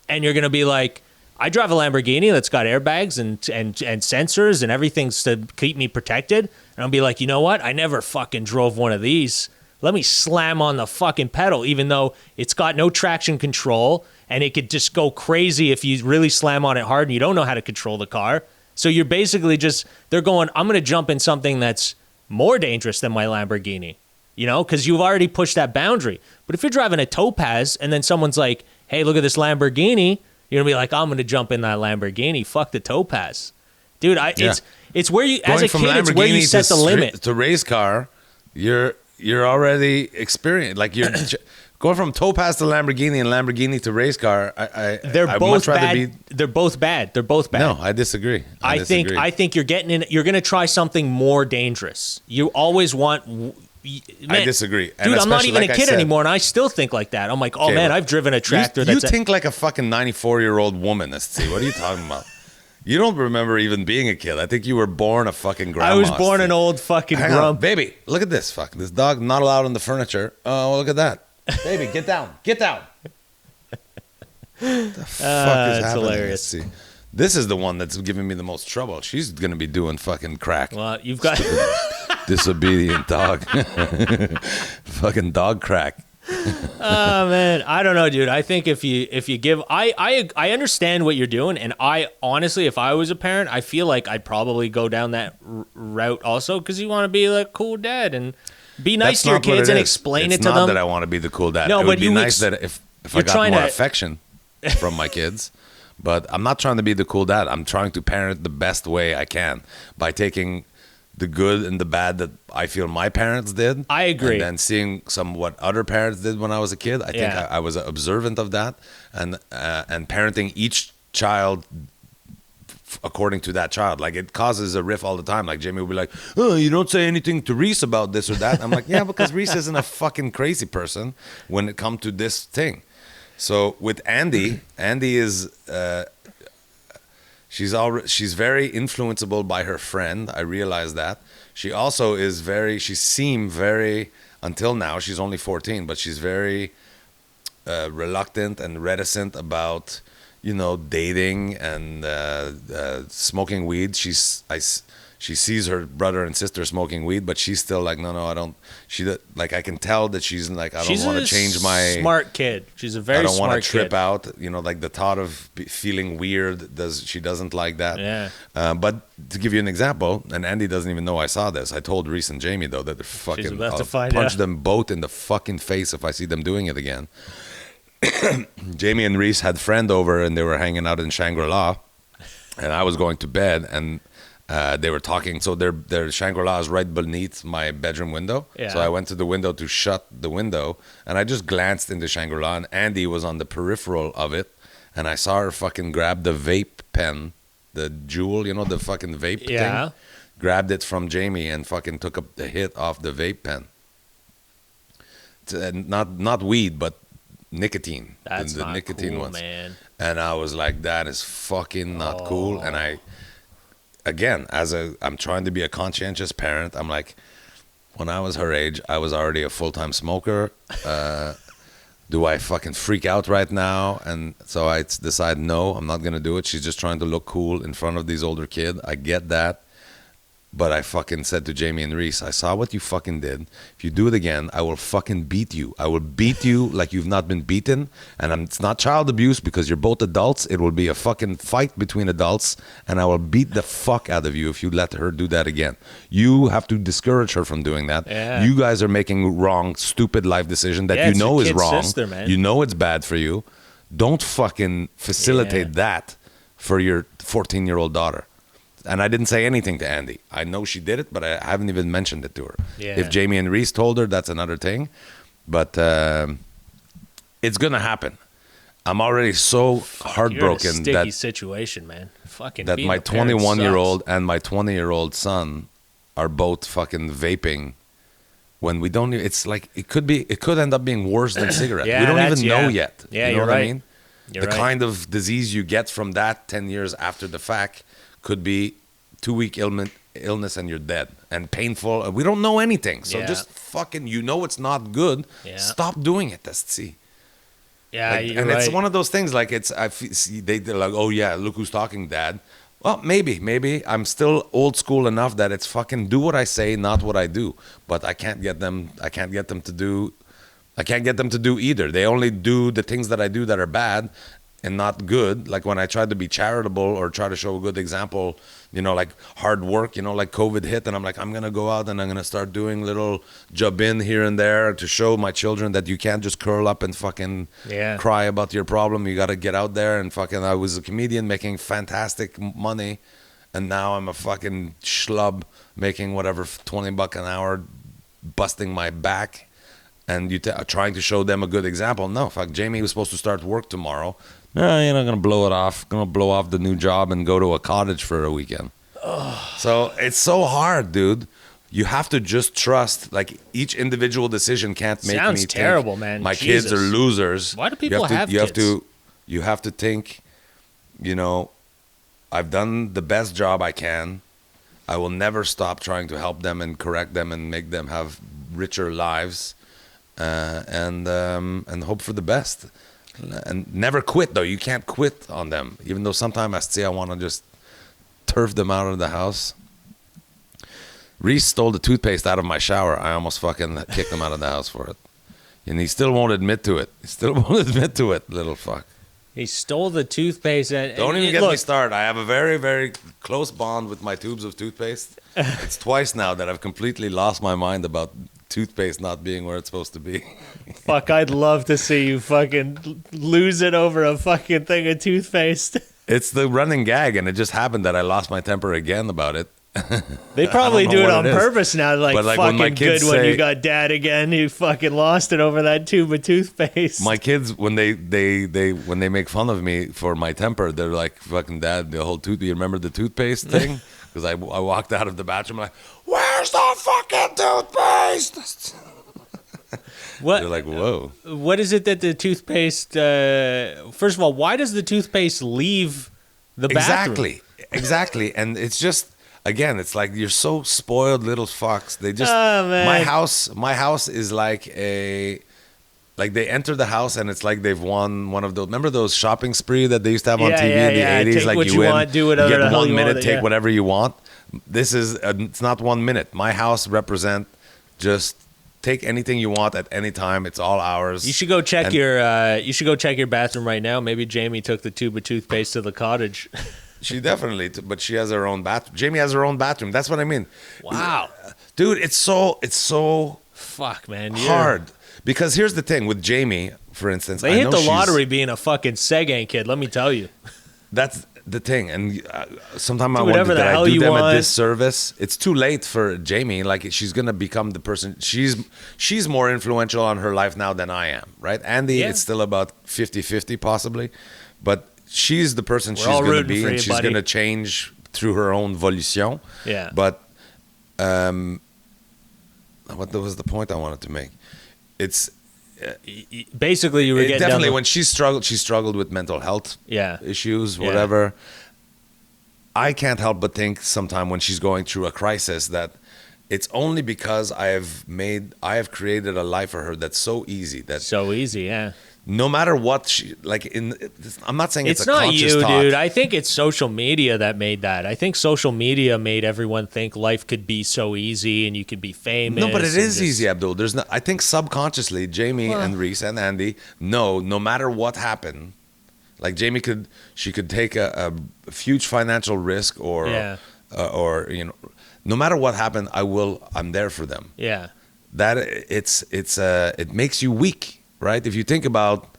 and you're going to be like, I drive a Lamborghini that's got airbags and sensors and everything's to keep me protected. And I'll be like, you know what? I never fucking drove one of these. Let me slam on the fucking pedal, even though it's got no traction control, and it could just go crazy if you really slam on it hard and you don't know how to control the car. So you're basically just, they're going, I'm going to jump in something that's more dangerous than my Lamborghini, you know, because you've already pushed that boundary. But if you're driving a Topaz and then someone's like, hey, look at this Lamborghini, you're going to be like, I'm going to jump in that Lamborghini. Fuck the Topaz. Dude, it's where you, going as a kid, it's where you set the limit. To race car, you're already experienced. Like, you're going from Topaz to Lamborghini and Lamborghini to race car. They're both bad. They're both bad. They're both bad. No, I disagree. I think you're getting in. You're going to try something more dangerous. You always want. Man, I disagree. Dude, I'm not even a kid anymore, and I still think like that. I'm like, oh man, I've driven a tractor. You think like a fucking 94-year-old woman. What are you talking about? You don't remember even being a kid. I think you were born a fucking grandma. I was born an old fucking grump. Baby, look at this. Fuck, this dog not allowed on the furniture. Oh, look at that. Baby, get down. Get down. The fuck is happening? Hilarious. See, this is the one that's giving me the most trouble. She's going to be doing fucking crack. Well, you've got... Disobedient dog. Fucking dog crack. Oh man, I don't know, dude. I think if you give, I understand what you're doing, and I honestly, if I was a parent, I feel like I'd probably go down that route also, because you want to be like cool dad and be nice to your kids and explain it to them. It's not that I want to be the cool dad. No, it would be nice that if I got more affection from my kids, but I'm not trying to be the cool dad. I'm trying to parent the best way I can by taking the good and the bad that I feel my parents did. I agree. And then seeing what other parents did when I was a kid. I think I was observant of that, and parenting each child according to that child. Like, it causes a riff all the time. Like, Jamie will be like, oh, you don't say anything to Reese about this or that. I'm like, yeah, because Reese isn't a fucking crazy person when it comes to this thing. So with Andy is she's very influenceable by her friend. I realize that. She also is she seemed very, until now, she's only 14, but she's very reluctant and reticent about, you know, dating and smoking weed. She's she sees her brother and sister smoking weed, but she's still like, no, I don't. Like, I can tell that she's like, I don't want to change my smart kid. She's a very I don't smart want to trip kid. out. Like the thought of feeling weird. She doesn't like that. Yeah. But to give you an example, and Andy doesn't even know I saw this. I told Reese and Jamie though that they're fucking. She's about to I'll find punch out. them both in the fucking face if I see them doing it again. Jamie and Reese had friend over and they were hanging out in Shangri-La, and I was going to bed and. They were talking, so their Shangri-La is right beneath my bedroom window. Yeah. So I went to the window to shut the window, and I just glanced into Shangri-La, and Andy was on the peripheral of it, and I saw her fucking grab the vape pen, the Juul, the fucking vape thing. Grabbed it from Jamie and fucking took up the hit off the vape pen. Not weed, but nicotine. That's the not nicotine cool, ones. man. And I was like, that is fucking not cool. And again, I'm trying to be a conscientious parent. I'm like, when I was her age, I was already a full-time smoker. Do I fucking freak out right now? And so I decide, no, I'm not going to do it. She's just trying to look cool in front of these older kids. I get that. But I fucking said to Jamie and Reese, I saw what you fucking did. If you do it again, I will fucking beat you. I will beat you like you've not been beaten. And it's not child abuse because you're both adults. It will be a fucking fight between adults. And I will beat the fuck out of you if you let her do that again. You have to discourage her from doing that. Yeah. You guys are making wrong, stupid life decision that you it's know your is kid's wrong. sister, man. You know it's bad for you. Don't fucking facilitate that for your 14-year-old daughter. And I didn't say anything to Andy. I know she did it, but I haven't even mentioned it to her. Yeah. If Jamie and Reese told her, that's another thing. But it's going to happen. I'm already so heartbroken You're in a sticky situation, man. Fucking that being my a parent 21-year-old and my 20-year-old son are both fucking vaping when we don't. It's like it could end up being worse than cigarette. Yeah, we don't even know yeah. yet. Yeah, you know you're what I right. mean? You're the right. kind of disease you get from that 10 years after the fact could be 2-week illness and you're dead and painful. We don't know anything. So just fucking, it's not good. Yeah. Stop doing it. See. Yeah, you're and right. it's one of those things like they're like, oh yeah, look who's talking, Dad. Well, maybe I'm still old school enough that it's fucking do what I say, not what I do. But I can't get them to do either. They only do the things that I do that are bad and not good. Like when I try to be charitable or try to show a good example, like hard work, like COVID hit, and I'm like, I'm going to go out and I'm going to start doing little job in here and there to show my children that you can't just curl up and fucking cry about your problem. You got to get out there and fucking, I was a comedian making fantastic money, and now I'm a fucking schlub making whatever, $20 an hour, busting my back. And trying to show them a good example. No, fuck, Jamie was supposed to start work tomorrow. No, you're not going to blow it off. Going to blow off the new job and go to a cottage for a weekend. So it's so hard, dude. You have to just trust. Like each individual decision can't make Sounds me terrible, think man. my Jesus. kids are losers. Why do people have kids? kids? You have to think, I've done the best job I can. I will never stop trying to help them and correct them and make them have richer lives. And hope for the best, and never quit though. You can't quit on them, even though sometimes I want to just turf them out of the house. Reese stole the toothpaste out of my shower. I almost fucking kicked him out of the house for it, and he still won't admit to it. Little fuck. He stole the toothpaste. Don't even get me started. I have a very, very close bond with my tubes of toothpaste. It's twice now that I've completely lost my mind about toothpaste not being where it's supposed to be. Fuck, I'd love to see you fucking lose it over a fucking thing of toothpaste. It's the running gag, and it just happened that I lost my temper again about it. They probably do it on is. purpose now. Like But, like, when my fucking kids good when you say- got dad again. You fucking lost it over that tube of toothpaste. My kids, when they make fun of me for my temper, they're like, "Fucking Dad, the whole tooth. You remember the toothpaste thing?" Because I walked out of the bathroom like, "Where's the fucking toothpaste?" What? They're like, "Whoa." What is it that the toothpaste? First of all, why does the toothpaste leave the bathroom? Exactly. And it's just, again, it's like you're so spoiled little fucks. They just Oh, man. my house is like like they enter the house and it's like they've won one of those. Remember those shopping spree that they used to have on Yeah, TV yeah, in the yeah. 80s? Take like what you you win, want, do you whatever get the hell 1 you minute, want, take yeah. whatever you want. This is it's not 1 minute. My house represent just take anything you want at any time. It's all ours. You should go check you should go check your bathroom right now. Maybe Jamie took the tube of toothpaste to the cottage. She definitely, but she has her own bathroom. Jamie has her own bathroom. That's what I mean. Wow, dude, it's so fuck, man, hard. Because here's the thing with Jamie, for instance, they hit the lottery being a fucking Seguin kid. Let me tell you, that's the thing. And sometimes I whatever wonder, the did I hell do you them want. a disservice? It's too late for Jamie. Like she's gonna become the person. She's more influential on her life now than I am, right? Andy, it's still about 50-50 possibly, but she's the person she's going to be, and she's going to change through her own volition. Yeah. But what was the point I wanted to make? It's basically you were getting definitely when she struggled with mental health issues, whatever. I can't help but think sometime when she's going through a crisis that it's only because I have created a life for her that's so easy. Yeah. No matter what she I'm not saying it's a not conscious you, thought. dude. I think it's social media that made that. I think social media made everyone think life could be so easy and you could be famous. No, but it is easy, Abdul. I think subconsciously, Jamie and Reese and Andy know no matter what happened, like Jamie could take a huge financial risk or no matter what happened, I'm there for them. Yeah. That it makes you weak. Right? If you think about,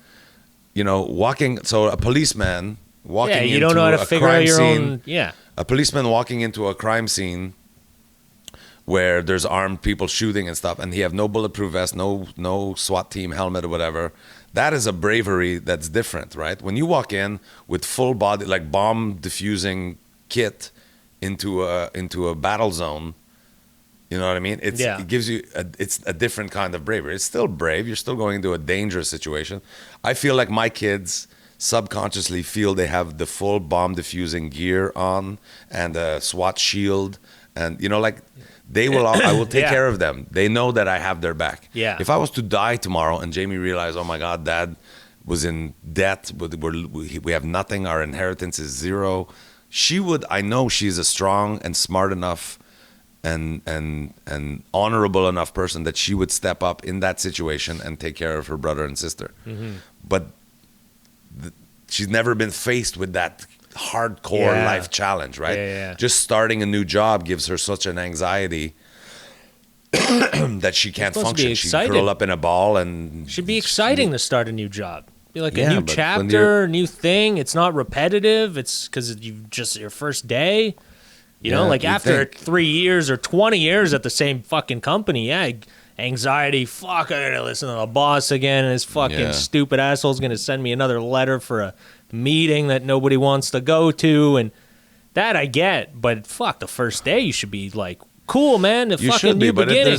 a policeman walking you don't know how to figure out your own. Yeah. A policeman walking into a crime scene where there's armed people shooting and stuff, and he have no bulletproof vest, no SWAT team helmet or whatever. That is a bravery that's different, right? When you walk in with full body, like bomb diffusing kit into a battle zone. You know what I mean? It gives you it's a different kind of bravery. It's still brave. You're still going into a dangerous situation. I feel like my kids subconsciously feel they have the full bomb diffusing gear on and a SWAT shield, and they will. I will take care of them. They know that I have their back. Yeah. If I was to die tomorrow and Jamie realized, oh my God, Dad was in debt. We have nothing. Our inheritance is zero. She would. I know she's a strong and smart enough and honorable enough person that she would step up in that situation and take care of her brother and sister. Mm-hmm. But she's never been faced with that hardcore life challenge, right? Yeah. Just starting a new job gives her such an anxiety that she can't function. She curl up in a ball and should be exciting to start a new job. Be like a new chapter, new thing. It's not repetitive. It's because you just your first day. After 3 years or 20 years at the same fucking company, anxiety, fuck, I gotta listen to the boss again, and his fucking stupid asshole's gonna send me another letter for a meeting that nobody wants to go to, and that I get, but fuck, the first day you should be like, cool, man, the fucking new beginning.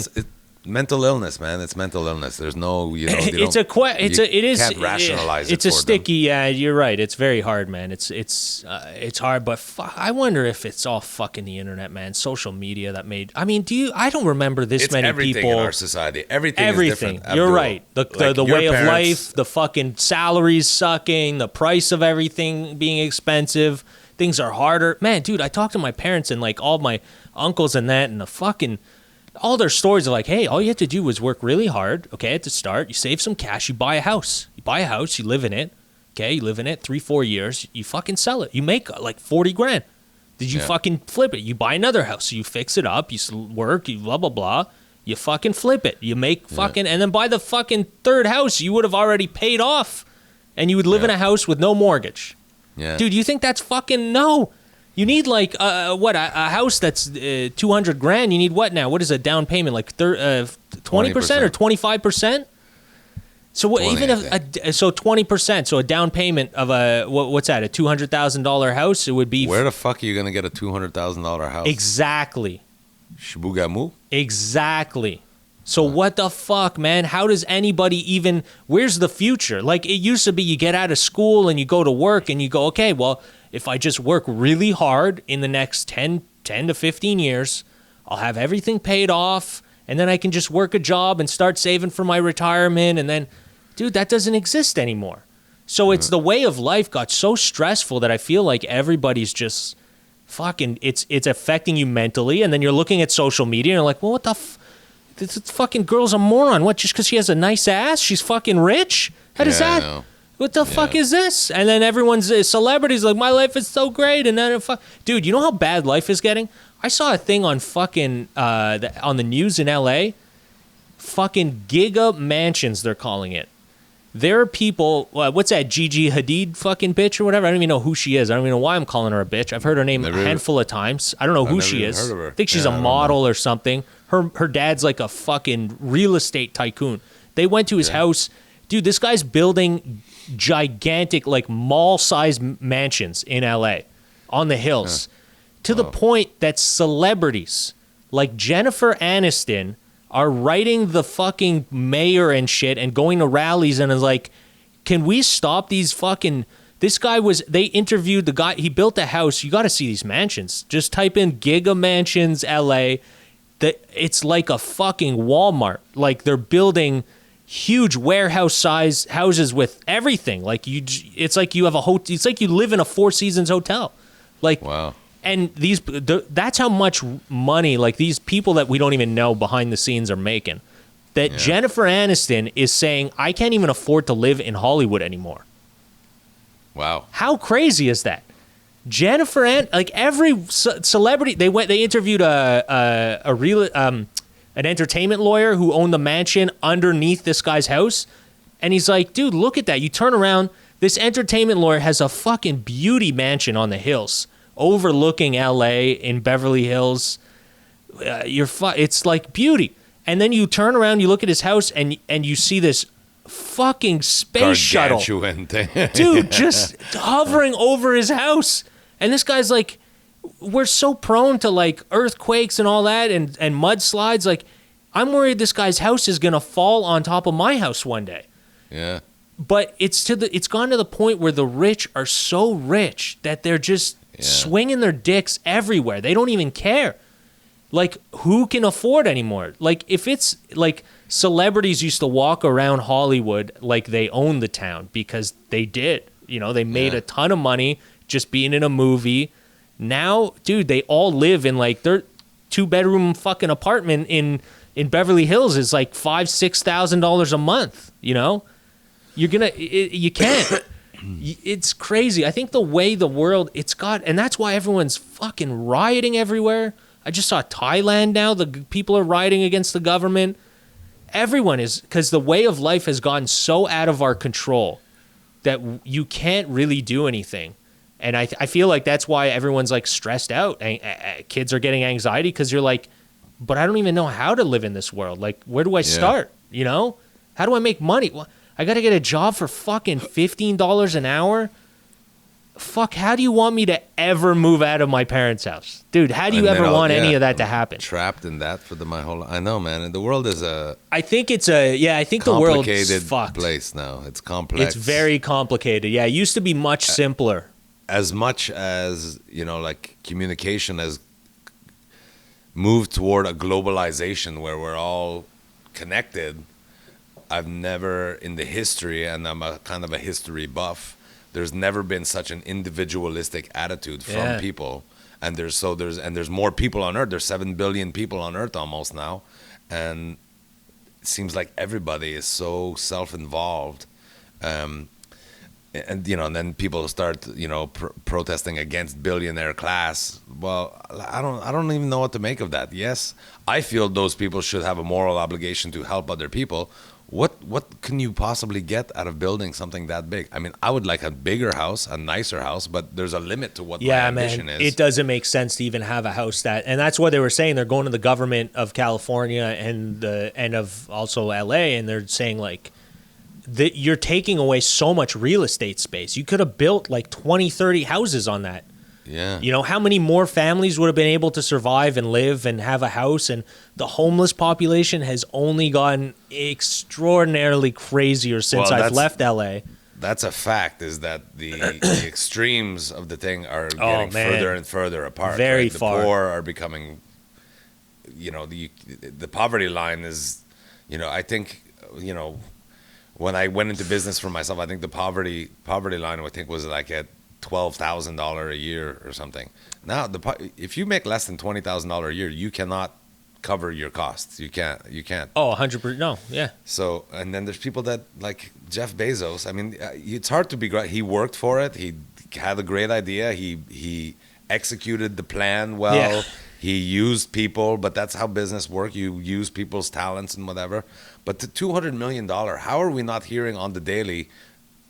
Mental illness, man. It's mental illness. There's no, it is. Can't rationalize it. It's a sticky. Yeah, you're right. It's very hard, man. It's hard, but I wonder if it's all fucking the internet, man. Social media that made. I mean, I don't remember this many everything people in our society. Everything. Is different, You're right. The way of life, the fucking salaries sucking, the price of everything being expensive. Things are harder, man. Dude, I talked to my parents and like all my uncles and that, and the fucking. All their stories are like, hey, all you have to do is work really hard, okay, at the start. You save some cash, you buy a house. You live in it, okay? You live in it 3-4 years, you fucking sell it. You make like 40 grand. Did you fucking flip it? You buy another house, you fix it up, you work, you blah, blah, blah. You fucking flip it. You make fucking, and then by the fucking third house, you would have already paid off. And you would live in a house with no mortgage. Yeah. Dude, you think that's fucking, no. You need like a house that's 200 grand. You need what now? What is a down payment like 20% or 25%? So what? 20, even if so 20%. So a down payment of what's that? A $200,000 house? It would be. Where the fuck are you gonna get a $200,000 house? Exactly. Shibugamu. Exactly. So what the fuck, man? How does anybody even? Where's the future? Like it used to be, you get out of school and you go to work and you go, okay, well. If I just work really hard in the next 10 to 15 years, I'll have everything paid off, and then I can just work a job and start saving for my retirement, and then, dude, that doesn't exist anymore. So it's the way of life got so stressful that I feel like everybody's just fucking, it's affecting you mentally. And then you're looking at social media and you're like, well, what the this fucking girl's a moron. What, just because she has a nice ass, she's fucking rich? How does I that? know. What the fuck is this? And then everyone's celebrities like, my life is so great. And then, dude, you know how bad life is getting? I saw a thing on fucking, on the news in LA. Fucking giga mansions, they're calling it. There are people, what's that, Gigi Hadid fucking bitch or whatever? I don't even know who she is. I don't even know why I'm calling her a bitch. I've heard her name a handful of times. I don't know who she is. I think she's a model or something. Her dad's like a fucking real estate tycoon. They went to his house. Dude, this guy's building gigantic, like mall-sized mansions in LA on the hills to the point that celebrities like Jennifer Aniston are writing the fucking mayor and shit and going to rallies and is like, can we stop these fucking... This guy they interviewed the guy, he built a house. You got to see these mansions. Just type in Giga Mansions LA. It's like a fucking Walmart. Like they're building huge warehouse-sized houses with everything. Like it's like you have a hotel. It's like you live in a Four Seasons hotel. Like, wow. And that's how much money like these people that we don't even know behind the scenes are making. That Jennifer Aniston is saying, I can't even afford to live in Hollywood anymore. Wow. How crazy is that? Jennifer like every celebrity they interviewed an entertainment lawyer who owned the mansion underneath this guy's house, and he's like, dude, look at that. You turn around, this entertainment lawyer has a fucking beauty mansion on the hills overlooking LA in Beverly Hills. It's like beauty. And then you turn around, you look at his house, and you see this fucking space shuttle, dude, just hovering over his house. And this guy's like, we're so prone to like earthquakes and all that and mudslides. Like, I'm worried this guy's house is gonna fall on top of my house one day. Yeah. But it's gone to the point where the rich are so rich that they're just swinging their dicks everywhere. They don't even care. Like, who can afford anymore? Like, if it's like celebrities used to walk around Hollywood like they owned the town because they did. You know, they made a ton of money just being in a movie. Now, dude, they all live in like their 2-bedroom fucking apartment in Beverly Hills is like $5,000-$6,000 a month. You know, you can't. It's crazy. I think the way the world and that's why everyone's fucking rioting everywhere. I just saw Thailand now. The people are rioting against the government. Everyone is, because the way of life has gotten so out of our control that you can't really do anything. And I feel like that's why everyone's like stressed out. Kids are getting anxiety because you're like, but I don't even know how to live in this world. Like, where do I start? You know, how do I make money? Well, I got to get a job for fucking $15 an hour. Fuck, how do you want me to ever move out of my parents' house? Dude, how do you ever want any of that to happen? Trapped in that for my whole life. I know, man. And the world is I think the world's fucked. Place now. It's complex. It's very complicated. Yeah, it used to be much simpler. As much as, you know, like communication has moved toward a globalization where we're all connected, I've never in the history, and I'm a kind of a history buff, there's never been such an individualistic attitude from people. And there's more people on Earth. There's 7 billion people on Earth almost now. And it seems like everybody is so self-involved. And, you know, and then people start, you know, protesting against billionaire class. Well, I don't even know what to make of that. Yes, I feel those people should have a moral obligation to help other people. What can you possibly get out of building something that big? I mean, I would like a bigger house, a nicer house, but there's a limit to what my ambition is. It doesn't make sense to even have a house and that's what they were saying. They're going to the government of California and of also LA, and they're saying like that you're taking away so much real estate space. You could have built like 20, 30 houses on that. Yeah. You know, how many more families would have been able to survive and live and have a house? And the homeless population has only gotten extraordinarily crazier since I've left LA. That's a fact, is that the extremes of the thing are getting further and further apart. Very right? far. The poor are becoming, you know, the poverty line is, you know, I think, you know, when I went into business for myself, I think the poverty line, I think, was like at $12,000 a year or something. Now, if you make less than $20,000 a year, you cannot cover your costs. You can't. Oh, 100%. No, yeah. So, and then there's people that like Jeff Bezos. I mean, it's hard to be great. He worked for it. He had a great idea. He executed the plan well. Yeah. He used people, but that's how business work. You use people's talents and whatever. But the $200 million, how are we not hearing on the daily,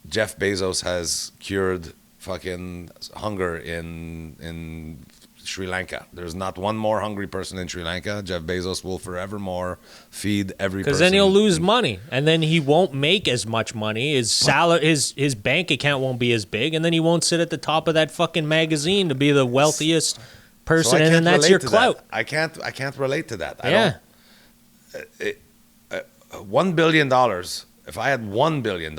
Jeff Bezos has cured fucking hunger in Sri Lanka. There's not one more hungry person in Sri Lanka. Jeff Bezos will forevermore feed every person. Because then he'll lose money, and then he won't make as much money. His salary, his bank account won't be as big, and then he won't sit at the top of that fucking magazine to be the wealthiest person, and then that's your clout. That. I can't relate to that. Yeah. $1 billion. If I had $1 billion,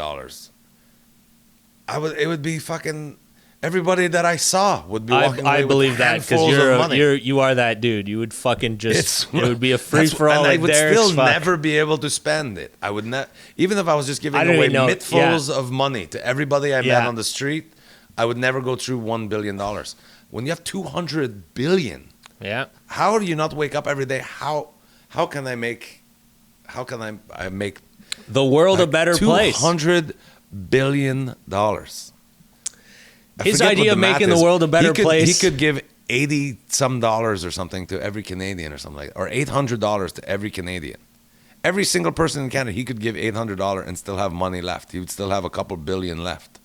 it would be fucking everybody that I saw would be walking away I believe with that because you are that dude. You would fucking just it would be a free for all. I would still never be able to spend it. I would not, even if I was just giving away mittfuls of money to everybody I met on the street. I would never go through $1 billion. When you have 200 billion, how do you not wake up every day? How can I make the world a better place? $200 billion. His idea of making the world a better place. He could give $80 some or something to every Canadian or something like that, or $800 to every Canadian. Every single person in Canada, he could give $800 and still have money left. He would still have a couple billion left.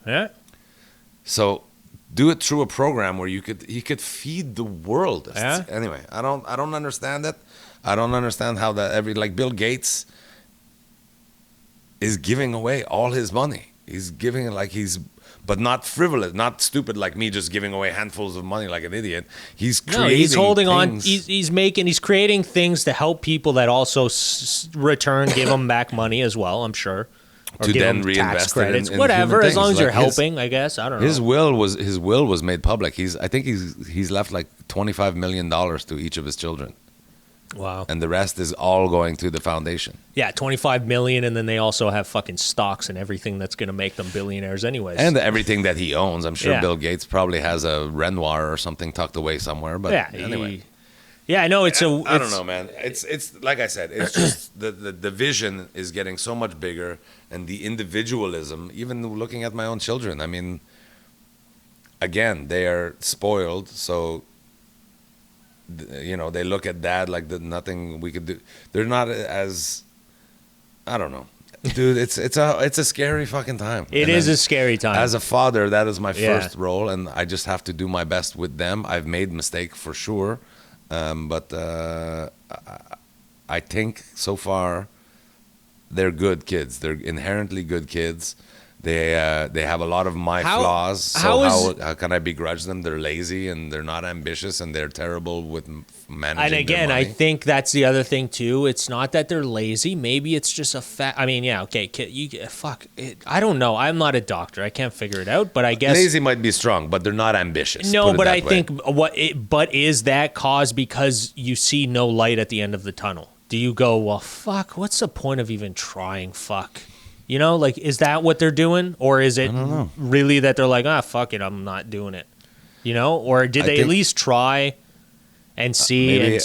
Yeah. So do it through a program where he could feed the world. Yeah. Anyway, I don't understand it. I don't understand how that like Bill Gates is giving away all his money. He's giving it but not frivolous, not stupid like me just giving away handfuls of money like an idiot. He's creating he's holding things. on. He's creating things to help people that also give them back money as well, I'm sure. Or to give then them reinvest tax credits, in whatever, human as long as things. you're helping, I guess. I don't know. His will was made public. I think he's left like $25 million to each of his children. Wow. And the rest is all going to the foundation. Yeah, 25 million, and then they also have fucking stocks and everything that's going to make them billionaires anyways. And everything that he owns. I'm sure Yeah. Bill Gates probably has a Renoir or something tucked away somewhere. But anyway. I know I don't know, man. It's like I said, it's just the vision is getting so much bigger, and the individualism, even looking at my own children. I mean, again, they are spoiled, so they look at dad like nothing we could do. They're not as, I don't know, dude. It's a scary fucking time. It is a scary time. As a father, that is my first role, and I just have to do my best with them. I've made mistake for sure, but I think so far they're good kids. They're inherently good kids. They have a lot of my flaws. So how can I begrudge them? They're lazy and they're not ambitious and they're terrible with managing. And again, their money. I think that's the other thing too. It's not that they're lazy. Maybe it's just a fact. I mean, okay, I don't know. I'm not a doctor. I can't figure it out. But I guess lazy might be strong, but they're not ambitious. No, but I think but is that caused because you see no light at the end of the tunnel? Do you go, well, fuck? What's the point of even trying? Fuck. Like, is that what they're doing? Or is it really that they're like, fuck it, I'm not doing it? Or did they at least try and see? I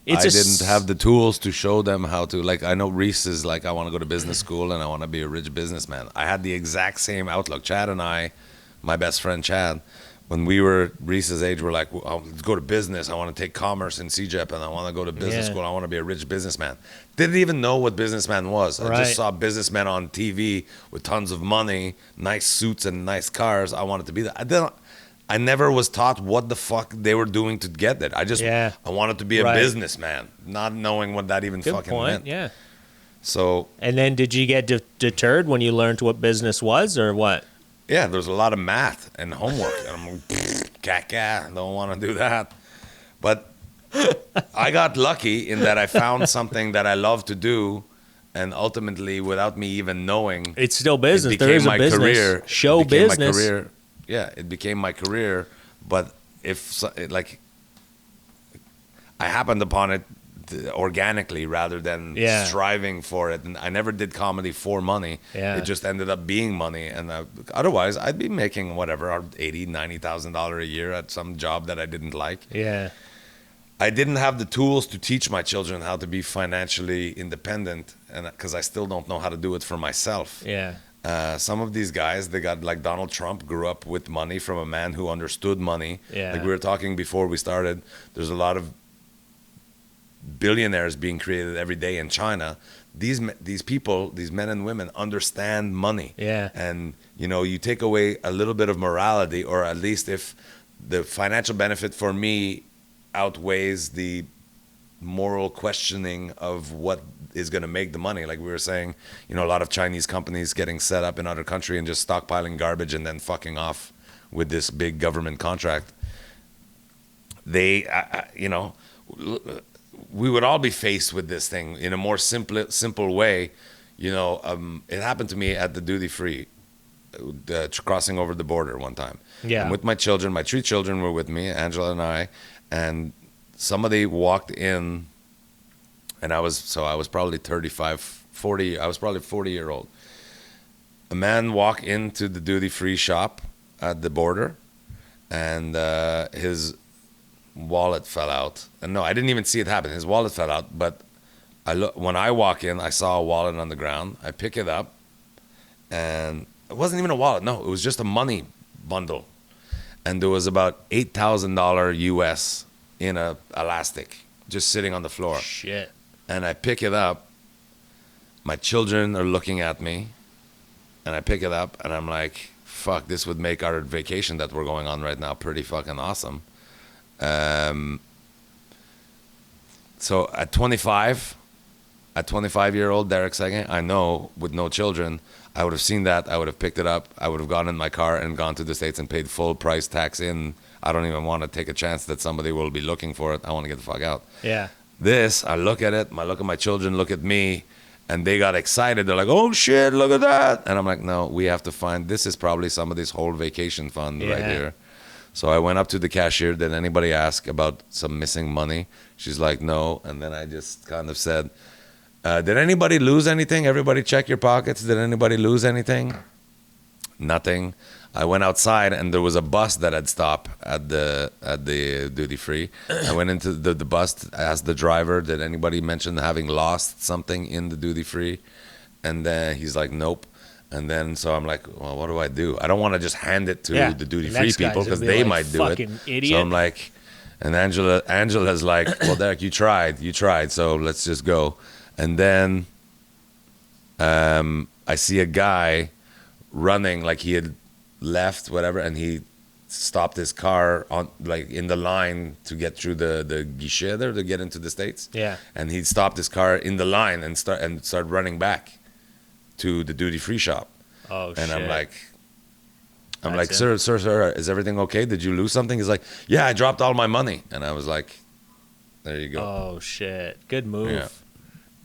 didn't have the tools to show them how to. Like, I know Reese is like, I want to go to business school and I want to be a rich businessman. I had the exact same outlook. Chad and I, my best friend Chad, when we were Reese's age, we're like, let's go to business. I want to take commerce in CEGEP and I want to go to business school. I want to be a rich businessman. Didn't even know what businessman was. I just saw businessmen on TV with tons of money, nice suits and nice cars. I wanted to be that. I never was taught what the fuck they were doing to get that. I wanted to be a businessman, not knowing what that even meant. Yeah. So. And then did you get deterred when you learned what business was or what? Yeah, there's a lot of math and homework. And I'm like, caca, don't want to do that. But I got lucky in that I found something that I love to do. And ultimately, without me even knowing. It's still business. It became there is a my business. career. Show business. My career. Yeah, it became my career. But I happened upon it organically rather than striving for it. And I never did comedy for money. It just ended up being money. And otherwise, I'd be making whatever, $80,000-$90,000 a year at some job that I didn't like. I didn't have the tools to teach my children how to be financially independent, and because I still don't know how to do it for myself. Some of these guys, they got, like Donald Trump grew up with money from a man who understood money. Like we were talking before we started, there's a lot of billionaires being created every day in China. These people, these men and women, understand money. And you take away a little bit of morality, or at least if the financial benefit for me outweighs the moral questioning of what is going to make the money. Like we were saying, a lot of Chinese companies getting set up in other country and just stockpiling garbage and then fucking off with this big government contract. They, we would all be faced with this thing in a more simple way. It happened to me at the duty free, crossing over the border one time. I'm with my children. My 3 children were with me, Angela and I, and somebody walked in, and I was probably 35, 40. I was probably 40-year-old. A man walked into the duty-free shop at the border, and his wallet fell out. And no, I didn't even see it happen. His wallet fell out, but when I walk in, I saw a wallet on the ground. I pick it up, and it wasn't even a wallet. No, it was just a money bundle. And there was about $8,000 US in a elastic just sitting on the floor. Shit. And I pick it up. My children are looking at me, and I pick it up, and I'm like, fuck, this would make our vacation that we're going on right now pretty fucking awesome. So at 25-year-old Derek Seguin, I know with no children, I would have seen that. I would have picked it up. I would have gone in my car and gone to the States and paid full price tax in. I don't even want to take a chance that somebody will be looking for it. I want to get the fuck out. This, I look at it. I look at my children, look at me, and they got excited. They're like, oh shit, look at that. And I'm like, no, we have to find, this is probably somebody's whole vacation fund right here. So I went up to the cashier. Did anybody ask about some missing money? She's like, no. And then I just kind of said, did anybody lose anything? Everybody check your pockets. Did anybody lose anything? Nothing. I went outside, and there was a bus that had stopped at the duty free. I went into the bus, asked the driver, did anybody mention having lost something in the duty free? And then he's like, nope. And then so I'm like, well, what do I do? I don't want to just hand it to the duty free people because they might do it. Idiot. So I'm like, and Angela's like, well, Derek, you tried, so let's just go. And then I see a guy running like he had left, whatever, and he stopped his car on like in the line to get through the guichet there to get into the States. And he stopped his car in the line and started running back to the duty free shop. Oh, and shit. I'm like, sir, is everything okay? Did you lose something? He's like, yeah, I dropped all my money. And I was like, there you go. Oh shit, good move.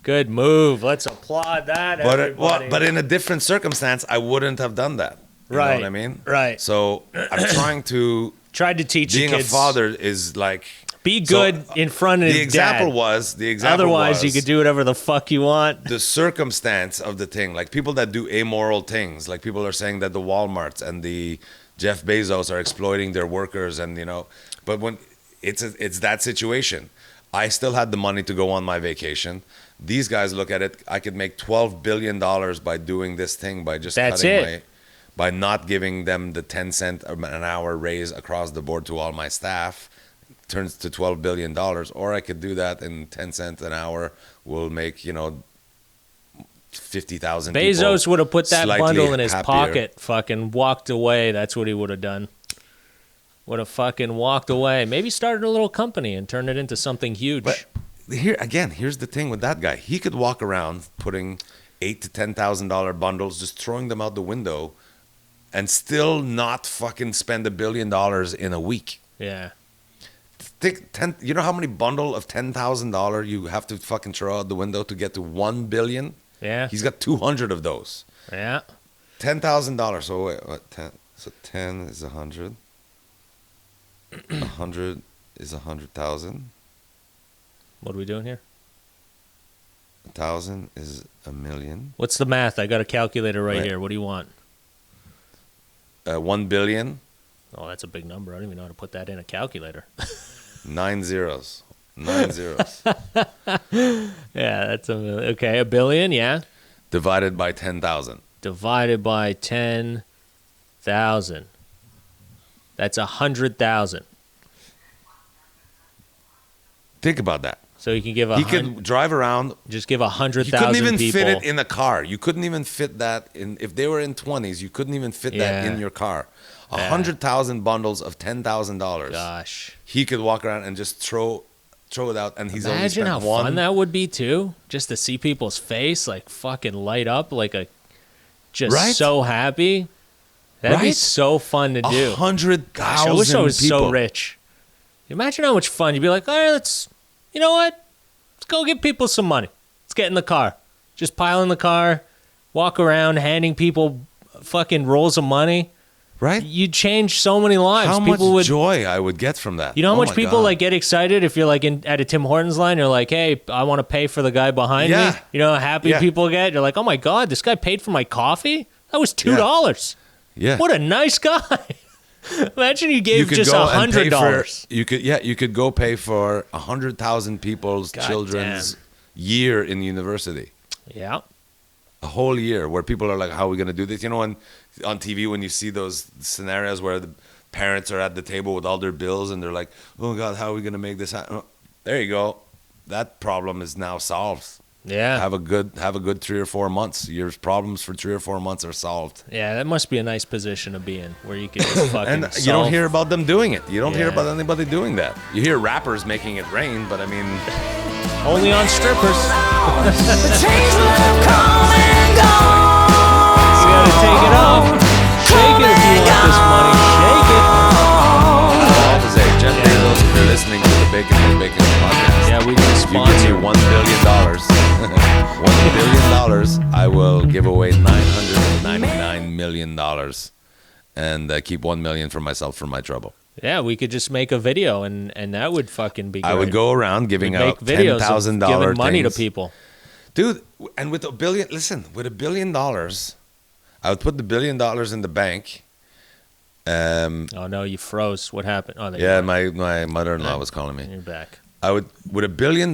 Good move. Let's applaud that, everybody. But in a different circumstance, I wouldn't have done that. You know what I mean? Right. So I'm trying to... Tried to teach being the kids. A father is like... Be good in front of the example dad. Otherwise, you could do whatever the fuck you want. The circumstance of the thing. Like people that do amoral things. Like people are saying that the Walmarts and the Jeff Bezos are exploiting their workers and, But when it's that situation. I still had the money to go on my vacation. These guys look at it. I could make $12 billion by doing this thing, by just by not giving them the 10 cent an hour raise across the board to all my staff. Turns to $12 billion. Or I could do that in 10 cents an hour will make, 50,000 people. Bezos would have put that bundle in his happier. pocket, fucking walked away. That's what he would have done. Would have fucking walked away. Maybe started a little company and turned it into something huge. But here's the thing with that guy. He could walk around putting $8,000 to $10,000 bundles, just throwing them out the window, and still not fucking spend $1 billion in a week. Yeah. You know how many bundle of $10,000 you have to fucking throw out the window to get to $1 billion? Yeah. He's got 200 of those. Yeah. $10,000. So wait, what? 10. So 10 is 100. 100 is 100,000. What are we doing here? 10,000 is a million. What's the math? I got a calculator right Right. here. What do you want? 1 billion, Oh, that's a big number. I don't even know how to put that in a calculator. 9 zeros. 9 zeros. Yeah, that's okay. A billion, yeah. Divided by 10,000. Divided by 10,000. That's 100,000. Think about that. So you can give He could drive around. just give You 100,000 couldn't even people. fit it in a car. You couldn't even fit that in. If they were in 20s, you couldn't even fit that Yeah. in your car. 100,000 bundles of $10,000. Gosh. He could walk around and just throw it out, and he's only Imagine spent how one. fun that would be too. Just to see people's face like fucking light up like a just Right? so happy. That'd be Right? so fun to do. 100,000 Gosh, I wish I was people. so rich. Imagine how much fun you'd be like, all right, you know what? Let's go give people some money. Let's get in the car. Just pile in the car, walk around handing people fucking rolls of money. Right? You'd change so many lives. How People much would, joy I would get from that. you know how Oh much my people God. like get excited if you're like at a Tim Hortons line, you're like, hey, I want to pay for the guy behind me. Yeah. You know how happy Yeah. people get? You're like, oh my God, this guy paid for my coffee? That was $2. Yeah. What a nice guy. Imagine you You gave could just go and pay for- $100. You could go pay for 100,000 people's God children's year in university. Yeah. A whole year where people are like, how are we going to do this? You know, on TV when you see those scenarios where the parents are at the table with all their bills and they're like, oh God, how are we going to make this happen? There you go. That problem is now solved. Yeah. Have a good 3 or 4 months. Your problems for 3 or 4 months are solved. Yeah, that must be a nice position to be in where you can just fucking And you solve- don't hear about them doing it. You don't hear Yeah. about anybody doing that. You hear rappers making it rain, but I mean, only on strippers. Change will come and go. You gotta take it off. Shake it if you want this money. Shake it. all to say, Jeff Bezos, if you're listening to the Bacon and Bacon podcast, Yeah, we can you give sponsor. me $1 billion. $1 billion, I will give away $999 million and keep $1 million for myself for my trouble. Yeah, we could just make a video and that would fucking be great. I would go around giving We'd out make videos of $10,000 giving money to things. people. Dude, and with $1 billion, listen, with $1 billion, I would put the $1 billion in the bank. Oh no, you froze. What happened? Oh, there Yeah, you my mother-in-law Yeah. was calling are. me. You're back. I would, with $1 billion,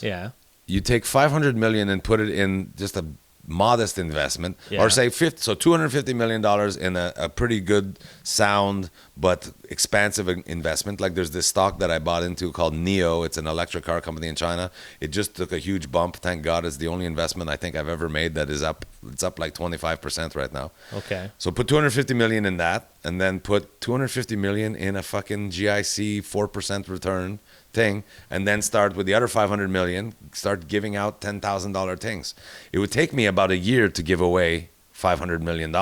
Yeah. you take 500 million and put it in just a modest investment, Yeah. or say $250 million in a pretty good, sound but expansive investment. Like there's this stock that I bought into called NIO. It's an electric car company in China. It just took a huge bump. Thank God, it's the only investment I think I've ever made that is up. It's up like 25% right now. Okay. So put 250 million in that, and then put 250 million in a fucking GIC 4% return thing, and then start with the other 500 million. Start giving out $10,000 things. It would take me about a year to give away $500 million.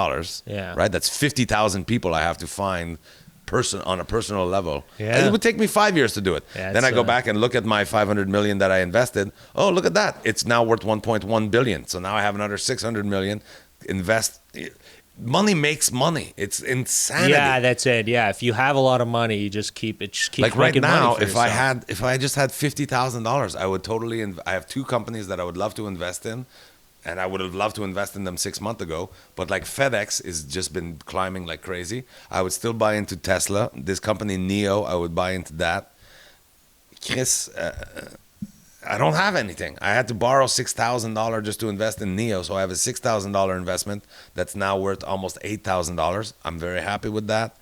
Yeah. Right. That's 50,000 people I have to find on a personal level. Yeah. And it would take me 5 years to do it. Yeah, then I it's, go back and look at my 500 million that I invested. Oh, look at that! It's now worth 1.1 billion. So now I have another 600 million. Invest. Money makes money. It's insanity. Yeah, that's it. Yeah, if you have a lot of money, you just keep Like right making money now, for if yourself. I just had $50,000, I would totally. I have 2 companies that I would love to invest in, and I would have loved to invest in them 6 months ago. But like FedEx has just been climbing like crazy. I would still buy into Tesla. This company NIO, I would buy into that. Chris, I don't have anything. I had to borrow $6,000 just to invest in NIO, so I have a $6,000 investment that's now worth almost $8,000. I'm very happy with that.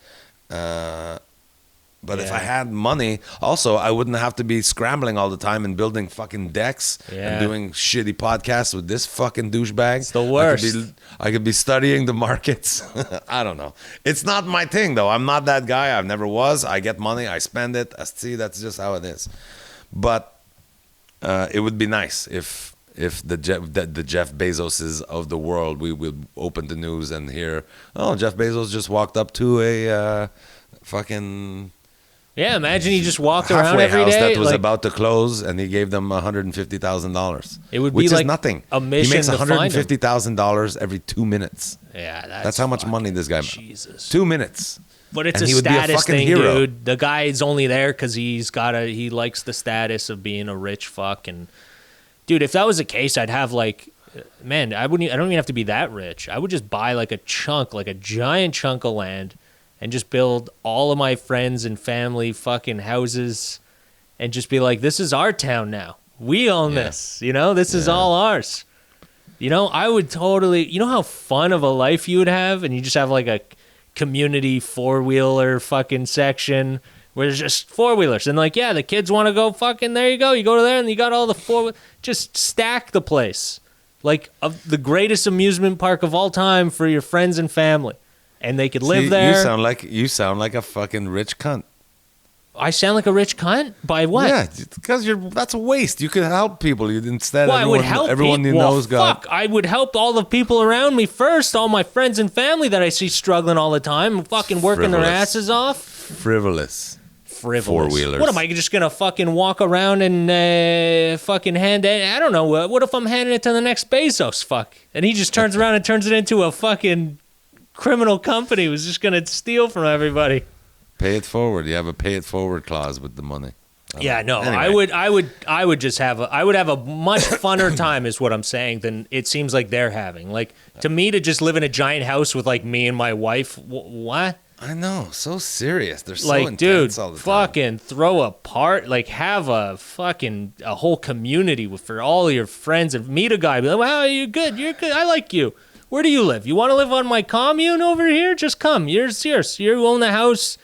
But if Yeah. I had money, also I wouldn't have to be scrambling all the time and building fucking decks Yeah. and doing shitty podcasts with this fucking douchebag. It's the worst. I could be studying the markets. I don't know. It's not my thing though. I'm not that guy. I've never was. I get money, I spend it. I see, that's just how it is. But it would be nice if the Jeff Bezoses of the world, we would open the news and hear, oh, Jeff Bezos just walked up to a fucking Yeah, imagine you just walked around halfway every house day. that was like, about to close, and he gave them $150,000. It would be which is like nothing. a mission He makes to find him. $150,000 every 2 minutes. yeah, That's how much money this guy makes. Jesus. 2 minutes. But it's And a he would be a status fucking thing, hero. dude. The guy's only there because he likes the status of being a rich fuck. And Dude, if that was the case, I'd have like, man, I don't even have to be that rich. I would just buy like a chunk, like a giant chunk of land, and just build all of my friends and family fucking houses, and just be like, this is our town now. We own this. You know, this is all ours. You know, I would totally. You know how fun of a life you would have, and you just have like a community 4-wheeler fucking section where there's just 4-wheelers, and like, yeah, the kids want to go fucking. There you go. You go to there, and you got all the 4. Just stack the place. Like the greatest amusement park of all time for your friends and family, and they could live there. You sound like a fucking rich cunt. I sound like a rich cunt by what? Yeah, because that's a waste. You could help people. Instead, I would help everyone you know is got. I would help all the people around me first, all my friends and family that I see struggling all the time, fucking working their asses off. Frivolous. 4-wheelers. What am I just gonna fucking walk around and fucking hand it? I don't know. What if I'm handing it to the next Bezos? Fuck, and he just turns around and turns it into a fucking criminal company who's just gonna steal from everybody. Pay it forward. You have a pay it forward clause with the money. Yeah, no, anyway. I would just have I would have a much funner time is what I'm saying than it seems like they're having. Like, to me, to just live in a giant house with like me and my wife, what? I know, so serious. They're so like, intense dude, all the time. fucking throw a part, like have a whole community for all your friends and meet a guy. Be like, wow, you're good. I like you. Where do you live? You want to live on my commune over here? Just come. Yours. You own the house.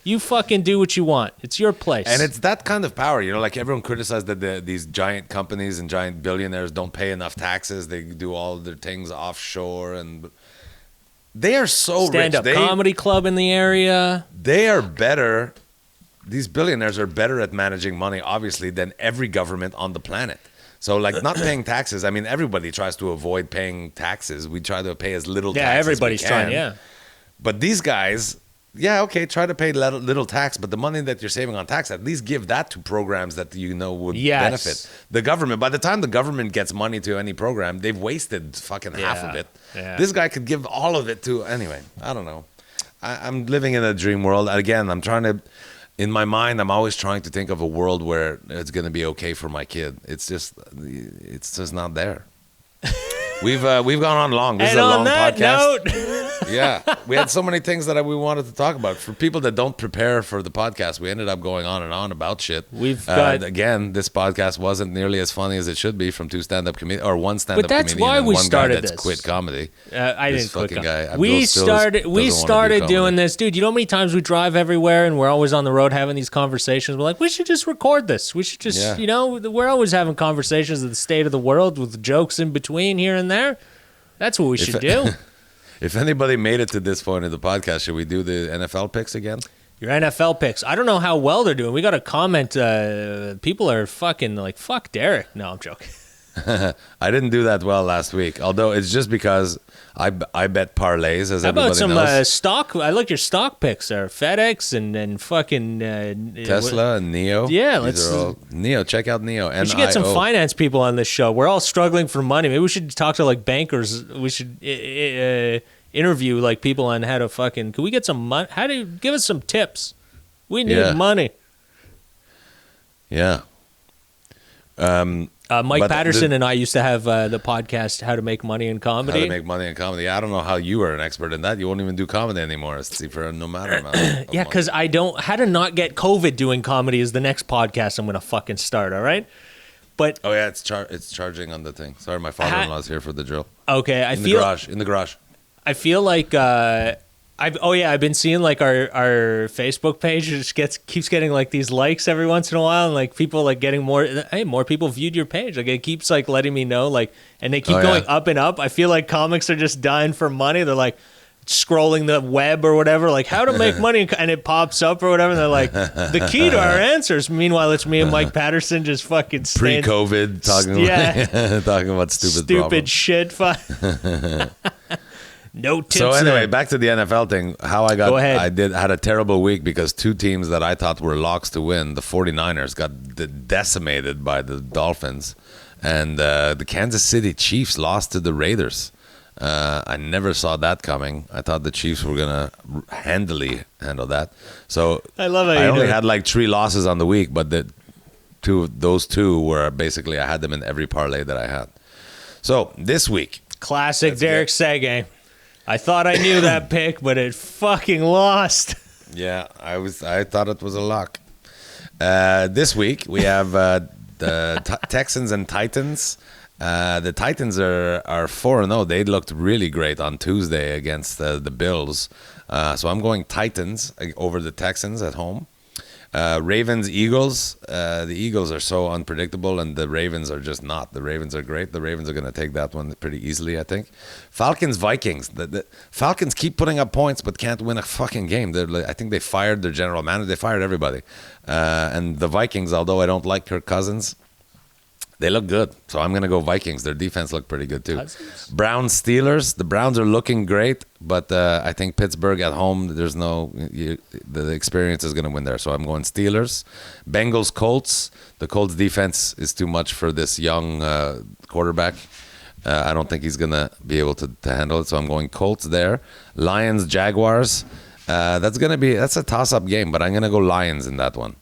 You fucking do what you want. It's your place. And it's that kind of power, you know, like everyone criticized that these giant companies and giant billionaires don't pay enough taxes. They do all their things offshore, and they are so rich. Stand-up comedy club in the area. They are better. These billionaires are better at managing money, obviously, than every government on the planet. So, like, not paying taxes. I mean, everybody tries to avoid paying taxes. We try to pay as little tax everybody's as we can. trying, yeah. But these guys, yeah, okay, try to pay little tax, but the money that you're saving on tax, at least give that to programs that you know would benefit the government. By the time the government gets money to any program, they've wasted fucking half of it. Yeah. This guy could give all of it to, anyway, I don't know. I'm living in a dream world. Again, I'm trying to, in my mind, I'm always trying to think of a world where it's going to be okay for my kid. It's just not there. We've gone on long. This is a long podcast. Note. Yeah, we had so many things that we wanted to talk about. For people that don't prepare for the podcast, we ended up going on and on about shit. We've got again, this podcast wasn't nearly as funny as it should be from two stand-up comedians or one stand-up comedian. But that's why and we one started guy that's this. quit comedy. I This didn't fucking quit. guy, Abdul We still started doesn't wanna do doing comedy. this, dude. You know how many times we drive everywhere and we're always on the road having these conversations. We're like, we should just record this. We should just, you know, we're always having conversations of the state of the world with jokes in between here and there. That's what we should do. If anybody made it to this point in the podcast, should we do the NFL picks again? Your NFL picks. I don't know how well they're doing. We got a comment. People are fucking like, fuck Derek. No, I'm joking. I didn't do that well last week, although it's just because I bet parlays, as How everybody about some knows. stock? I like your stock picks there. FedEx and fucking Tesla and Neo. Yeah, These are all, Neo. Check out Neo. We should get some finance people on this show. We're all struggling for money. Maybe we should talk to like bankers. We should interview like people on how to fucking. Can we get some money? How do you give us some tips? We need money. Yeah. Mike Patterson and I used to have the podcast "How to Make Money in Comedy." How to make money in comedy. I don't know how you are an expert in that. You won't even do comedy anymore. It's for no matter amount. Yeah, because I don't. How to not get COVID doing comedy is the next podcast I'm gonna fucking start. All right, but oh yeah, it's charging on the thing. Sorry, my father-in-law's here for the drill. Okay, in the garage. I feel like I've been seeing like our Facebook page just keeps getting like these likes every once in a while, and like people like getting more people viewed your page. Like it keeps like letting me know, like, and they keep going up and up. I feel like comics are just dying for money. They're like scrolling the web or whatever, like how to make money, and it pops up or whatever. And they're like, the key to our answers. Meanwhile, it's me and Mike Patterson just fucking pre-COVID talking about stupid shit. No tips. So anyway, back to the NFL thing. How I got, Go ahead. I had a terrible week because two teams that I thought were locks to win, the 49ers, got decimated by the Dolphins, and the Kansas City Chiefs lost to the Raiders. I never saw that coming. I thought the Chiefs were gonna handle that. So I love how I only had like 3 losses on the week, but those two were basically I had them in every parlay that I had. So this week, Classic Let's Derek Seguin. I thought I knew that pick, but it fucking lost. yeah, I thought it was a lock. This week we have the Texans and Titans. The Titans are 4-0. They looked really great on Tuesday against the Bills. So I'm going Titans over the Texans at home. Ravens, Eagles. The Eagles are so unpredictable, and the Ravens are just not. The Ravens are great. The Ravens are going to take that one pretty easily, I think. Falcons, Vikings. The Falcons keep putting up points, but can't win a fucking game. I think they fired their general manager. They fired everybody. And the Vikings, although I don't like Kirk Cousins, they look good. So I'm going to go Vikings. Their defense looked pretty good, too. Cousins? Browns, Steelers. The Browns are looking great, but I think Pittsburgh at home, the experience is going to win there. So I'm going Steelers. Bengals, Colts. The Colts defense is too much for this young quarterback. I don't think he's going to be able to handle it. So I'm going Colts there. Lions, Jaguars. That's a toss-up game, but I'm going to go Lions in that one.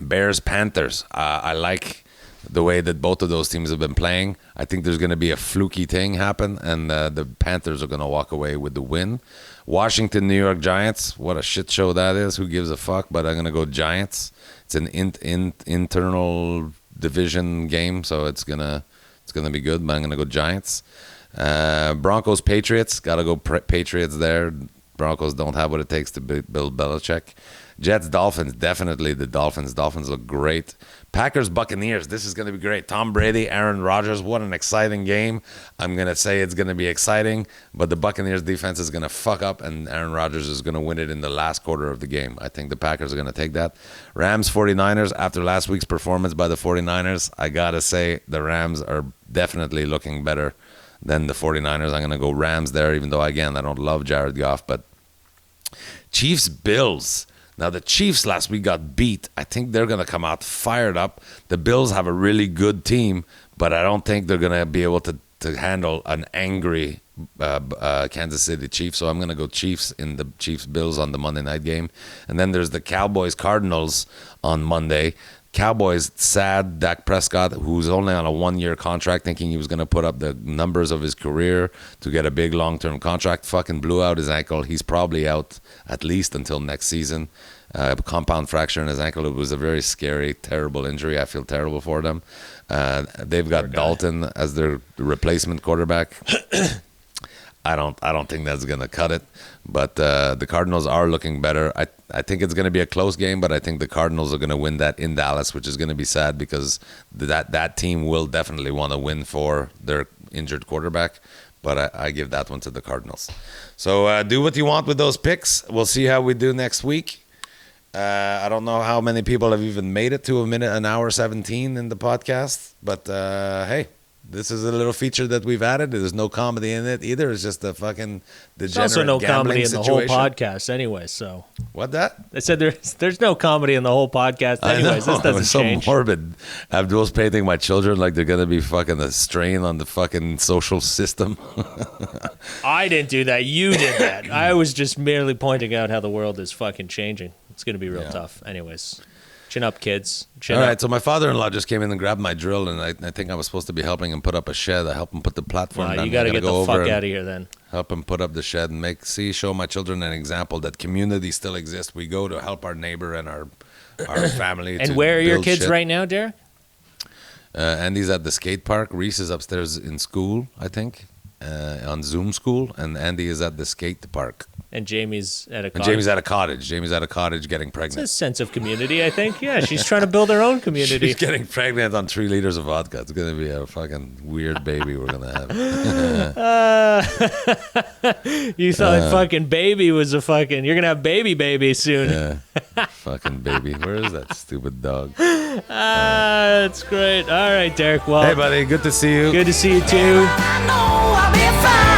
Bears, Panthers. I like the way that both of those teams have been playing. I think there's going to be a fluky thing happen, and the Panthers are going to walk away with the win. Washington, New York Giants. What a shit show that is. Who gives a fuck? But I'm going to go Giants. It's an internal division game, so it's gonna be good. But I'm going to go Giants. Broncos, Patriots. Got to go Patriots there. Broncos don't have what it takes to build Belichick. Jets, Dolphins, definitely the Dolphins. Dolphins look great. Packers, Buccaneers, this is going to be great. Tom Brady, Aaron Rodgers, what an exciting game. I'm going to say it's going to be exciting, but the Buccaneers defense is going to fuck up, and Aaron Rodgers is going to win it in the last quarter of the game. I think the Packers are going to take that. Rams, 49ers, after last week's performance by the 49ers, I got to say the Rams are definitely looking better than the 49ers. I'm going to go Rams there, even though, again, I don't love Jared Goff, but Chiefs, Bills. Now, the Chiefs last week got beat. I think they're going to come out fired up. The Bills have a really good team, but I don't think they're going to be able to handle an angry Kansas City Chiefs. So I'm going to go Chiefs in the Chiefs-Bills on the Monday night game. And then there's the Cowboys-Cardinals on Monday. Cowboys, sad Dak Prescott, who's only on a one-year contract, thinking he was going to put up the numbers of his career to get a big long-term contract, fucking blew out his ankle. He's probably out at least until next season. Compound fracture in his ankle. It was a very scary, terrible injury. I feel terrible for them. They've got Dalton as their replacement quarterback. I don't think that's going to cut it. But the Cardinals are looking better. I think it's going to be a close game, but I think the Cardinals are going to win that in Dallas, which is going to be sad because that team will definitely want to win for their injured quarterback. But I give that one to the Cardinals. So do what you want with those picks. We'll see how we do next week. I don't know how many people have even made it to an hour 17 in the podcast. But hey. This is a little feature that we've added. There's no comedy in it either. It's just a fucking degenerate There's also no comedy in situation. the whole podcast anyway, so. What that? I said there's no comedy in the whole podcast anyways. This doesn't It's so change. morbid. Abdul's painting my children like they're going to be fucking a strain on the fucking social system. I didn't do that. You did that. I was just merely pointing out how the world is fucking changing. It's going to be real tough. Anyways. Chin up, kids. Chin All up. right, so my father-in-law just came in and grabbed my drill, and I think I was supposed to be helping him put up a shed. I helped him put the platform down. You got to get the fuck and out of here then. help him put up the shed and show my children an example that community still exists. We go to help our neighbor and our family. And to where are your build kids shit. right now, Derek? Andy's at the skate park. Reese is upstairs in school, I think, on Zoom school, and Andy is at the skate park. And Jamie's at a And cottage. Jamie's at a cottage. Jamie's at a cottage getting It's a pregnant. sense of community, I think. Yeah, she's trying to build her own community. She's getting pregnant on 3 liters of vodka. It's going to be a fucking weird baby we're going to have. You thought fucking baby was a fucking... You're going to have baby soon. Yeah. Fucking baby. Where is that stupid dog? That's great. All right, Derek. Well, Hey, buddy. Good to see you. good to see you too. I know I'll be fine.